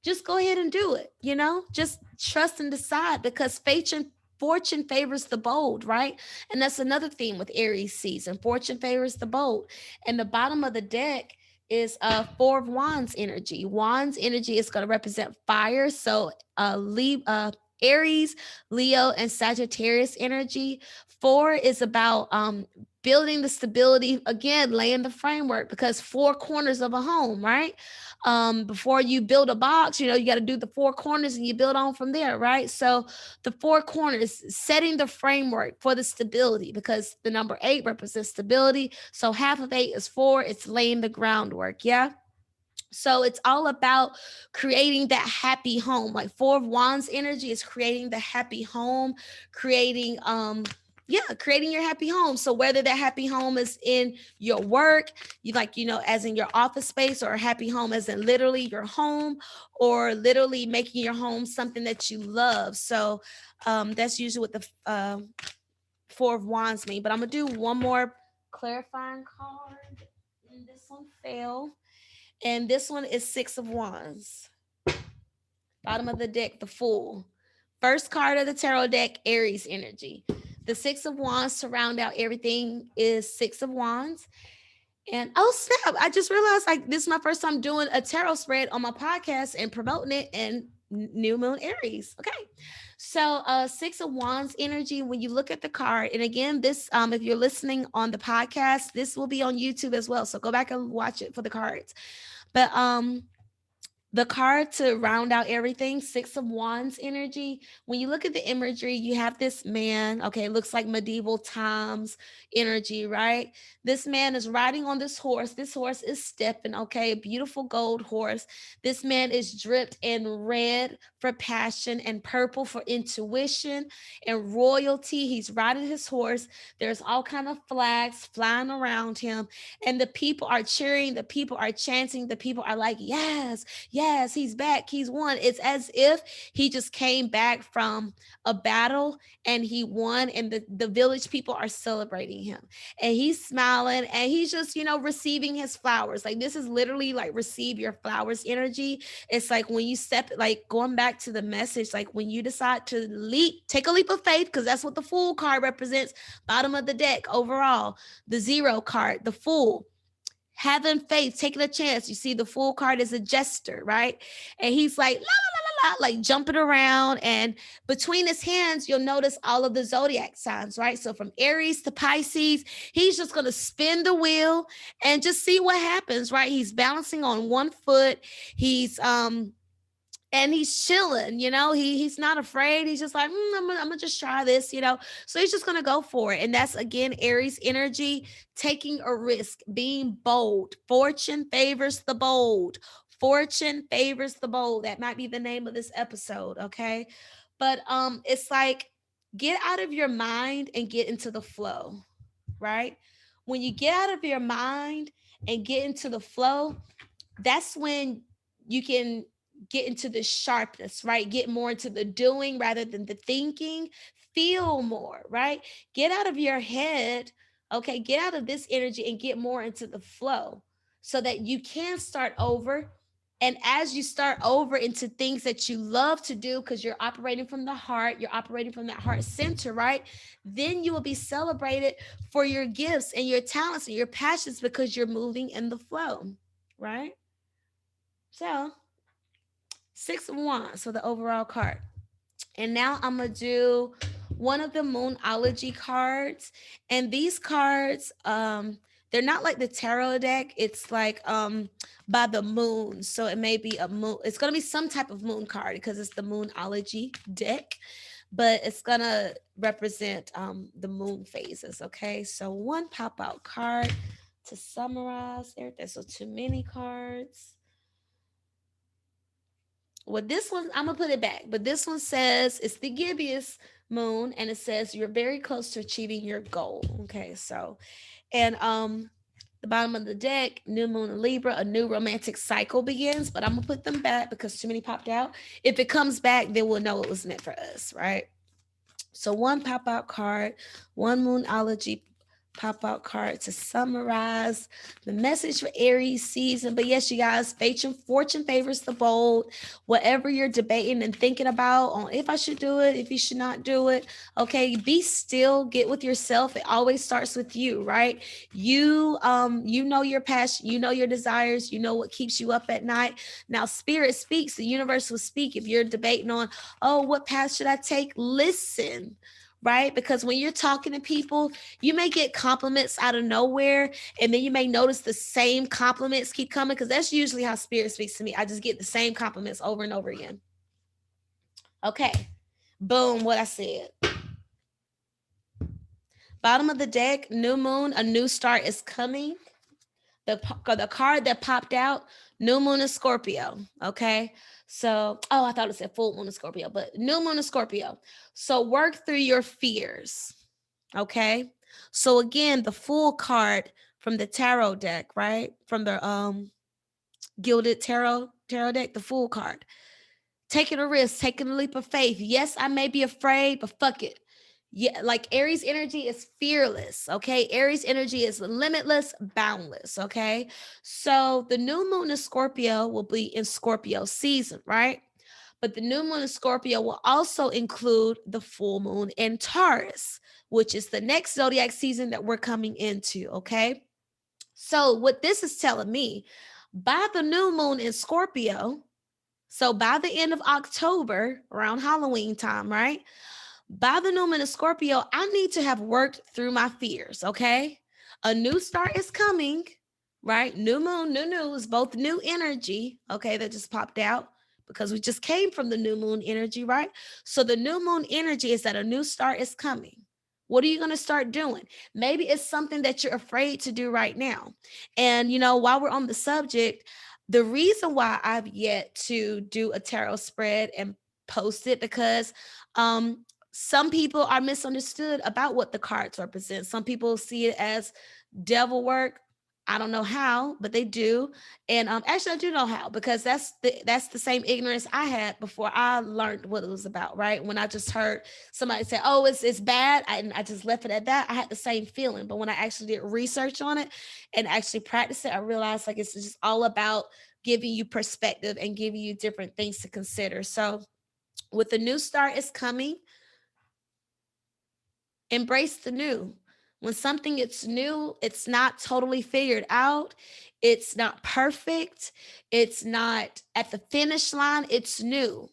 Just go ahead and do it, just trust and decide because fortune favors the bold, right? And that's another theme with Aries season. Fortune favors the bold. And the bottom of the deck is Four of Wands energy. Wands energy is going to represent fire. So Aries, Leo, and Sagittarius energy. Four is about building the stability, again, laying the framework because four corners of a home, right? Before you build a box, you got to do the four corners and you build on from there, right? So the four corners, setting the framework for the stability because the number eight represents stability. So half of eight is four, it's laying the groundwork, yeah? So it's all about creating that happy home. Like Four of Wands energy is creating the happy home, creating creating your happy home. So whether that happy home is in your work, as in your office space, or a happy home as in literally your home, or literally making your home something that you love. So that's usually what the Four of Wands mean. But I'm gonna do one more clarifying card. And this one fell. And this one is Six of Wands. Bottom of the deck, the Fool. First card of the tarot deck, Aries energy. The Six of Wands to round out everything is Six of Wands. And oh snap, I just realized like this is my first time doing a tarot spread on my podcast and promoting it in New Moon Aries. Okay. So Six of Wands energy, when you look at the card, and again, this if you're listening on the podcast, this will be on YouTube as well. So go back and watch it for the cards. But the card to round out everything, Six of Wands energy. When you look at the imagery, you have this man. Okay, it looks like medieval times energy, right? This man is riding on this horse. This horse is stepping, okay, a beautiful gold horse. This man is dripped in red for passion and purple for intuition and royalty. He's riding his horse. There's all kind of flags flying around him, and the people are cheering, the people are chanting, the people are like, yes, yes, he's back, he's won. It's as if he just came back from a battle and he won, and the village people are celebrating him. And he's smiling and he's just, receiving his flowers. Like this is literally like receive your flowers energy. It's like when you step, like going back to the message, like when you decide to take a leap of faith, because that's what the Fool card represents. Bottom of the deck overall, the Zero card, the Fool, having faith, taking a chance. You see, the Fool card is a jester, right? And he's like, la, la, la, la, la, like jumping around. And between his hands, you'll notice all of the zodiac signs, right? So from Aries to Pisces, he's just going to spin the wheel and just see what happens, right? He's balancing on one foot. He's chilling, he's not afraid. He's just like, I'm gonna just try this. So he's just gonna go for it. And that's again Aries energy, taking a risk, being bold. Fortune favors the bold. Fortune favors the bold. That might be the name of this episode, okay? But it's like get out of your mind and get into the flow, right? When you get out of your mind and get into the flow, that's when you can get into the sharpness, right? Get more into the doing rather than the thinking. Feel more, right? Get out of your head, okay? Get out of this energy and get more into the flow so that you can start over. And as you start over into things that you love to do, because you're operating from the heart, you're operating from that heart center, right? Then you will be celebrated for your gifts and your talents and your passions because you're moving in the flow, right? So, Six of Wands for the overall card. And now I'm going to do one of the Moonology cards. And these cards, they're not like the tarot deck. It's like by the moon. So it may be a moon. It's gonna be some type of moon card because it's the Moonology deck, but it's gonna represent the moon phases. Okay, so one pop out card to summarize everything. So too many cards. Well, this one, I'm gonna put it back, but this one says it's the gibbous moon, and it says you're very close to achieving your goal. Okay, so and the bottom of the deck, new moon in Libra, a new romantic cycle begins, but I'm gonna put them back because too many popped out. If it comes back, then we'll know it was meant for us, right? So one pop out card, one Moonology pop out card to summarize the message for Aries season. But yes, you guys, fortune favors the bold. Whatever you're debating and thinking about on if I should do it, if you should not do it, okay, be still, get with yourself. It always starts with you, right? You know your passion, you know your desires, you know what keeps you up at night. Now spirit speaks, the universe will speak. If you're debating on, oh, what path should I take? Listen, right? Because when you're talking to people, you may get compliments out of nowhere, and then you may notice the same compliments keep coming, because that's usually how spirit speaks to me. I just get the same compliments over and over again. Okay, boom, what I said. Bottom of the deck, new moon, a new start is coming. The card that popped out, new moon in Scorpio. Okay, so I thought it said full moon in Scorpio, but new moon in Scorpio. So work through your fears. Okay, so again, the Fool card from the tarot deck, right, from the gilded tarot deck, the Fool card. Taking a risk, taking a leap of faith. Yes, I may be afraid, but fuck it. Yeah, like Aries energy is fearless, okay? Aries energy is limitless, boundless, okay? So the new moon in Scorpio will be in Scorpio season, right? But the new moon in Scorpio will also include the full moon in Taurus, which is the next zodiac season that we're coming into, okay? So what this is telling me, by the new moon in Scorpio, so by the end of October, around Halloween time, right? By the new moon in Scorpio, I need to have worked through my fears, okay? A new start is coming, right? New moon, new news, both new energy, okay, that just popped out because we just came from the new moon energy, right? So the new moon energy is that a new start is coming. What are you going to start doing? Maybe it's something that you're afraid to do right now. And, while we're on the subject, the reason why I've yet to do a tarot spread and post it, because some people are misunderstood about what the cards represent. Some people see it as devil work. I don't know how, but they do. And actually I do know how, because that's the same ignorance I had before I learned what it was about, right? When I just heard somebody say, "Oh, it's bad," and I just left it at that. I had the same feeling. But when I actually did research on it and actually practiced it, I realized like it's just all about giving you perspective and giving you different things to consider. So with the new start is coming, embrace the new. When something is new, it's not totally figured out. It's not perfect. It's not at the finish line. It's new,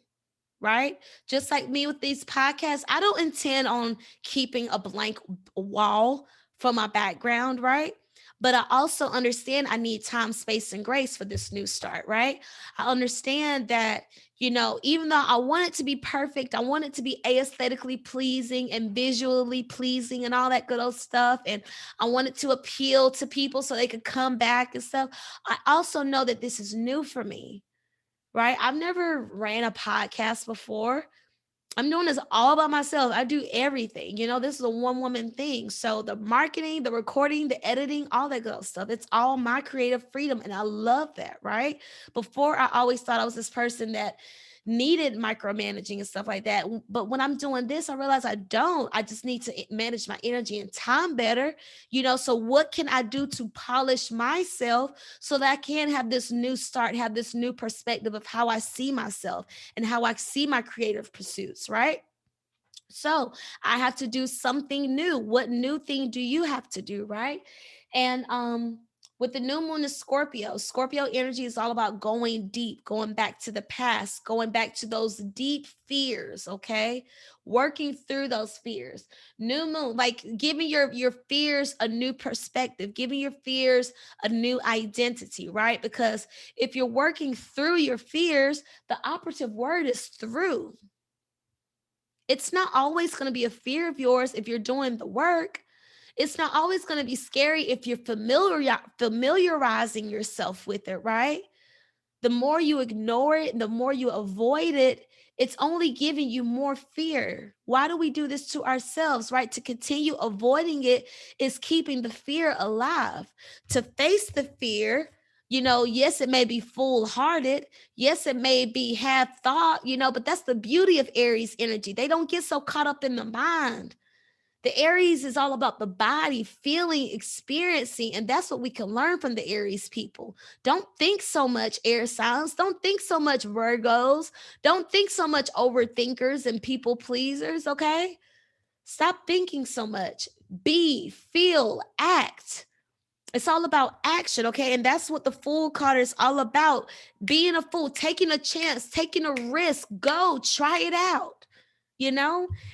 right? Just like me with these podcasts, I don't intend on keeping a blank wall for my background, right? But I also understand I need time, space, and grace for this new start, right? I understand that, even though I want it to be perfect, I want it to be aesthetically pleasing and visually pleasing and all that good old stuff. And I want it to appeal to people so they could come back and stuff. I also know that this is new for me, right? I've never ran a podcast before. I'm doing this all by myself. I do everything. This is a one woman thing. So the marketing, the recording, the editing, all that good stuff, it's all my creative freedom. And I love that, right? Before, I always thought I was this person that needed micromanaging and stuff like that. But when I'm doing this, I realize I don't. I just need to manage my energy and time better. So what can I do to polish myself so that I can have this new start, have this new perspective of how I see myself and how I see my creative pursuits, right? So I have to do something new. What new thing do you have to do, right? And With the new moon is Scorpio. Scorpio energy is all about going deep, going back to the past, going back to those deep fears, okay? Working through those fears. New moon, like giving your fears a new perspective, giving your fears a new identity, right? Because if you're working through your fears, the operative word is through. It's not always going to be a fear of yours if you're doing the work. It's not always going to be scary if you're familiarizing yourself with it, right? The more you ignore it, the more you avoid it, it's only giving you more fear. Why do we do this to ourselves, right? To continue avoiding it is keeping the fear alive. To face the fear, yes, it may be foolhardy. Yes, it may be half thought, but that's the beauty of Aries energy. They don't get so caught up in the mind. The Aries is all about the body, feeling, experiencing, and that's what we can learn from the Aries people. Don't think so much, air signs. Don't think so much, Virgos. Don't think so much, overthinkers and people pleasers, okay? Stop thinking so much. Be, feel, act. It's all about action, okay? And that's what the Fool card is all about. Being a fool, taking a chance, taking a risk. Go, try it out.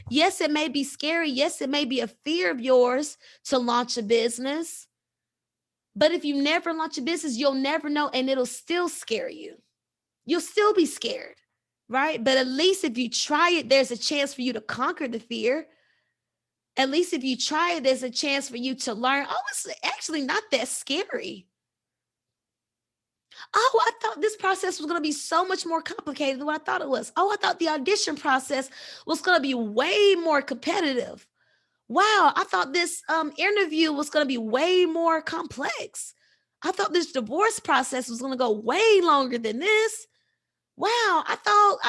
Yes, it may be scary. Yes, it may be a fear of yours to launch a business. But if you never launch a business, you'll never know, and it'll still scare you. You'll still be scared, right? But at least if you try it, there's a chance for you to conquer the fear. At least if you try it, there's a chance for you to learn, oh, it's actually not that scary. Oh, I thought this process was going to be so much more complicated than what I thought it was. Oh, I thought the audition process was going to be way more competitive. Wow, I thought this interview was going to be way more complex. I thought this divorce process was going to go way longer than this. Wow, I thought.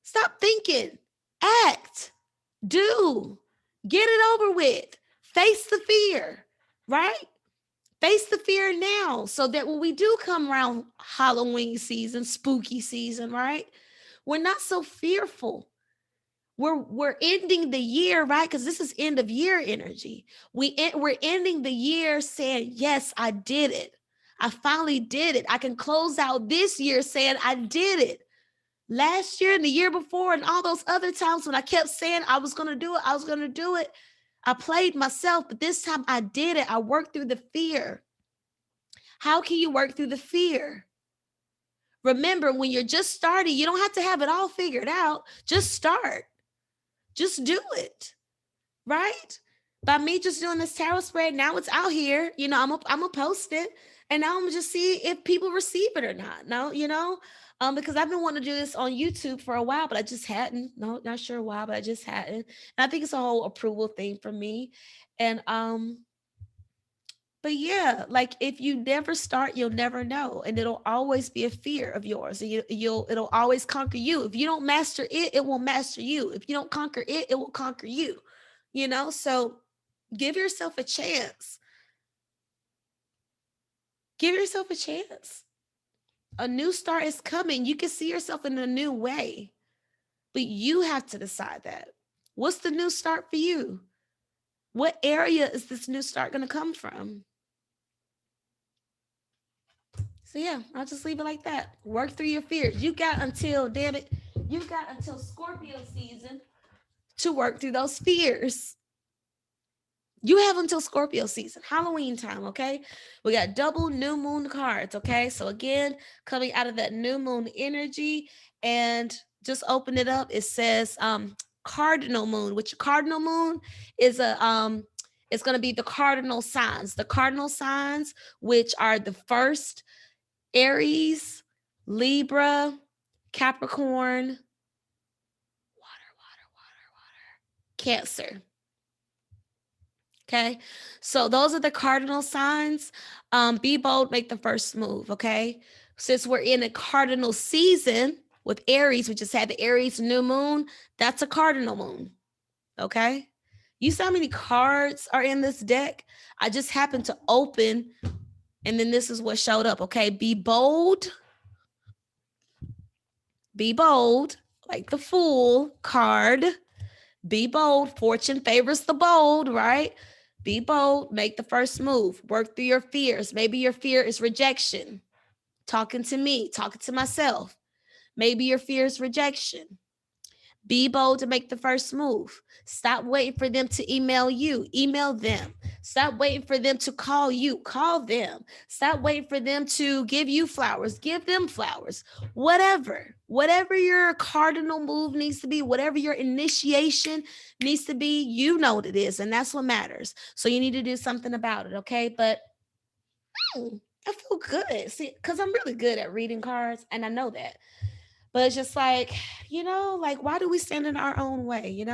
Stop thinking, act, do, get it over with, face the fear, right? Face the fear now so that when we do come around Halloween season, spooky season, right? We're not so fearful. We're ending the year, right? Because this is end of year energy. We're ending the year saying, yes, I did it. I finally did it. I can close out this year saying I did it. Last year and the year before and all those other times when I kept saying I was going to do it, I played myself, but this time I did it. I worked through the fear. How can you work through the fear? Remember, when you're just starting, you don't have to have it all figured out. Just start. Just do it, right? By me just doing this tarot spread, now it's out here. I'm gonna post it, and now I'm gonna just see if people receive it or not. No, because I've been wanting to do this on YouTube for a while, but I just hadn't. No, not sure why, but I just hadn't. And I think it's a whole approval thing for me. And but yeah, like if you never start, you'll never know, and it'll always be a fear of yours. And it'll always conquer you. If you don't master it, it will master you. If you don't conquer it, it will conquer you. So give yourself a chance. Give yourself a chance. A new start is coming. You can see yourself in a new way, but you have to decide that. What's the new start for you? What area is this new start going to come from? So yeah, I'll just leave it like that. Work through your fears. You got until Scorpio season to work through those fears. You have until Scorpio season, Halloween time, okay? We got double new moon cards, okay? So again, coming out of that new moon energy, and just open it up. It says cardinal moon, which cardinal moon is it's going to be the cardinal signs. The cardinal signs, which are the first Aries, Libra, Capricorn, Cancer. Okay. So those are the cardinal signs. Be bold, make the first move. Okay. Since we're in a cardinal season with Aries, we just had the Aries new moon. That's a cardinal moon. Okay. You see how many cards are in this deck? I just happened to open, and then this is what showed up. Okay. Be bold. Be bold, like the Fool card. Be bold. Fortune favors the bold, right? Be bold, make the first move, work through your fears. Maybe your fear is rejection, talking to me, talking to myself. Maybe your fear is rejection. Be bold to make the first move. Stop waiting for them to email you. Email them. Stop waiting for them to call you. Call them. Stop waiting for them to give you flowers. Give them flowers. Whatever your cardinal move needs to be, whatever your initiation needs to be, you know what it is. And that's what matters. So you need to do something about it. Okay. But I feel good. See, because I'm really good at reading cards and I know that. But it's just like, like why do we stand in our own way?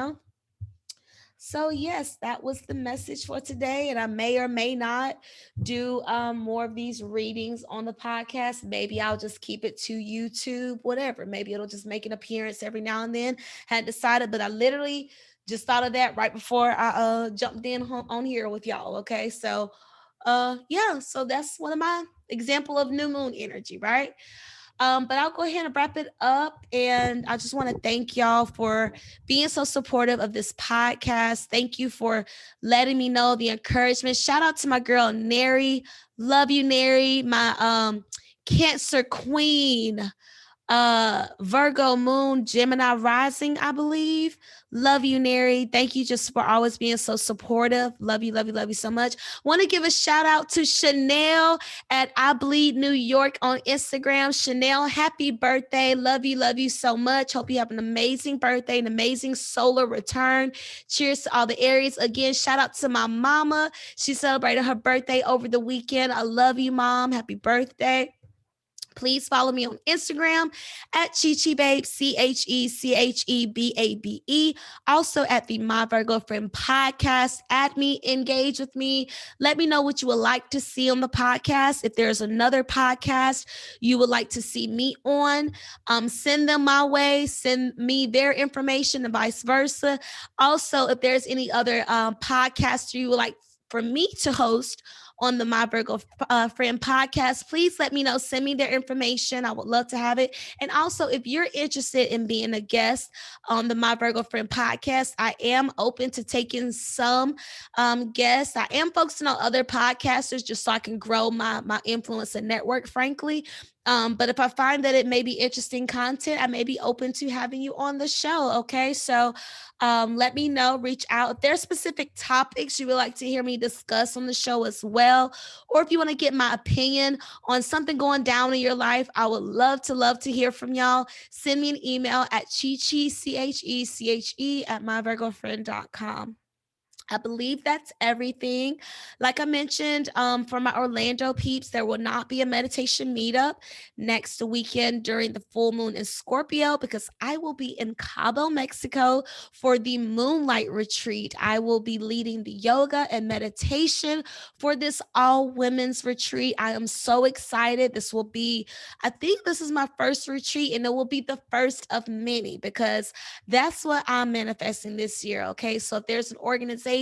So yes, that was the message for today. And I may or may not do more of these readings on the podcast. Maybe I'll just keep it to YouTube, whatever. Maybe it'll just make an appearance every now and then. Hadn't decided, but I literally just thought of that right before I jumped in on here with y'all. Okay. So yeah, so that's one of my example of new moon energy, right? But I'll go ahead and wrap it up. And I just want to thank y'all for being so supportive of this podcast. Thank you for letting me know the encouragement. Shout out to my girl, Neri. Love you, Neri, my Cancer queen, Virgo Moon, Gemini rising, I believe. Love you, Neri. Thank you just for always being so supportive. Love you, love you, love you so much. Want to give a shout out to Chanel at I Bleed New York on Instagram. Chanel, happy birthday. Love you so much. Hope you have an amazing birthday, an amazing solar return. Cheers to all the Aries. Again, shout out to my mama. She celebrated her birthday over the weekend. I love you, Mom. Happy birthday. Please follow me on Instagram at CheChe Babe, CheCheBabe. Also at the My Virgo Friend podcast. Add me, engage with me. Let me know what you would like to see on the podcast. If there's another podcast you would like to see me on, send them my way. Send me their information and vice versa. Also, if there's any other podcast you would like for me to host on the My Virgo Friend podcast, please let me know. Send me their information. I would love to have it. And also, if you're interested in being a guest on the My Virgo Friend podcast, I am open to taking some guests. I am focusing on other podcasters just so I can grow my influence and network, frankly. But if I find that it may be interesting content, I may be open to having you on the show. Okay. So let me know, reach out. If there's specific topics you would like to hear me discuss on the show as well, or if you want to get my opinion on something going down in your life, I would love to hear from y'all. Send me an email at CheChe, CheChe at myvirgofriend.com. I believe that's everything. Like I mentioned, for my Orlando peeps, there will not be a meditation meetup next weekend during the full moon in Scorpio because I will be in Cabo, Mexico for the Moonlight Retreat. I will be leading the yoga and meditation for this all women's retreat. I am so excited. I think this is my first retreat and it will be the first of many because that's what I'm manifesting this year. Okay. So if there's an organization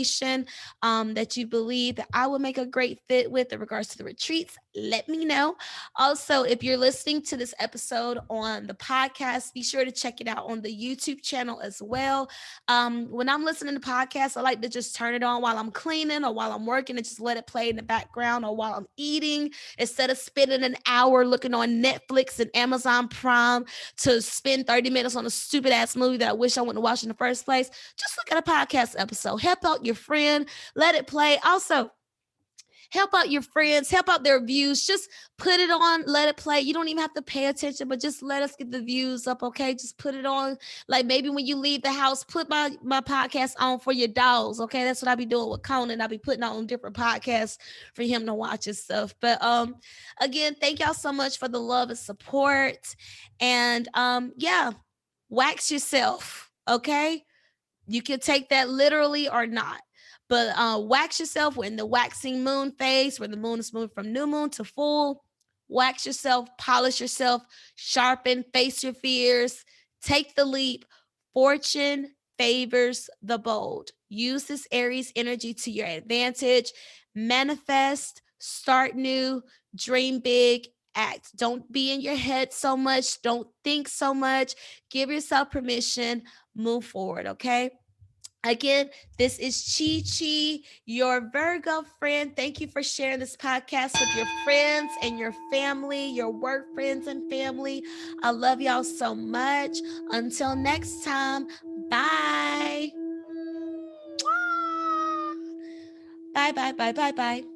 that you believe that I would make a great fit with in regards to the retreats, let me know. Also, if you're listening to this episode on the podcast, be sure to check it out on the YouTube channel as well. When I'm listening to podcasts, I like to just turn it on while I'm cleaning or while I'm working and just let it play in the background or while I'm eating instead of spending an hour looking on Netflix and Amazon Prime to spend 30 minutes on a stupid ass movie that I wish I wouldn't watch in the first place. Just look at a podcast episode. Help out your friend. Let it play. Also, help out your friends, help out their views. Just put it on, let it play. You don't even have to pay attention, but just let us get the views up, okay? Just put it on. Like maybe when you leave the house, put my podcast on for your dogs, okay? That's what I be doing with Conan. I be putting on different podcasts for him to watch and stuff. But again, thank y'all so much for the love and support. And yeah, wax yourself, okay? You can take that literally or not. But wax yourself. We're in the waxing moon phase where the moon is moving from new moon to full. Wax yourself, polish yourself, sharpen, face your fears, take the leap. Fortune favors the bold. Use this Aries energy to your advantage. Manifest, start new, dream big, act. Don't be in your head so much. Don't think so much. Give yourself permission. Move forward, okay? Again, this is CheChe, your Virgo friend. Thank you for sharing this podcast with your friends and your family, your work friends and family. I love y'all so much. Until next time, bye. Bye, bye, bye, bye, bye.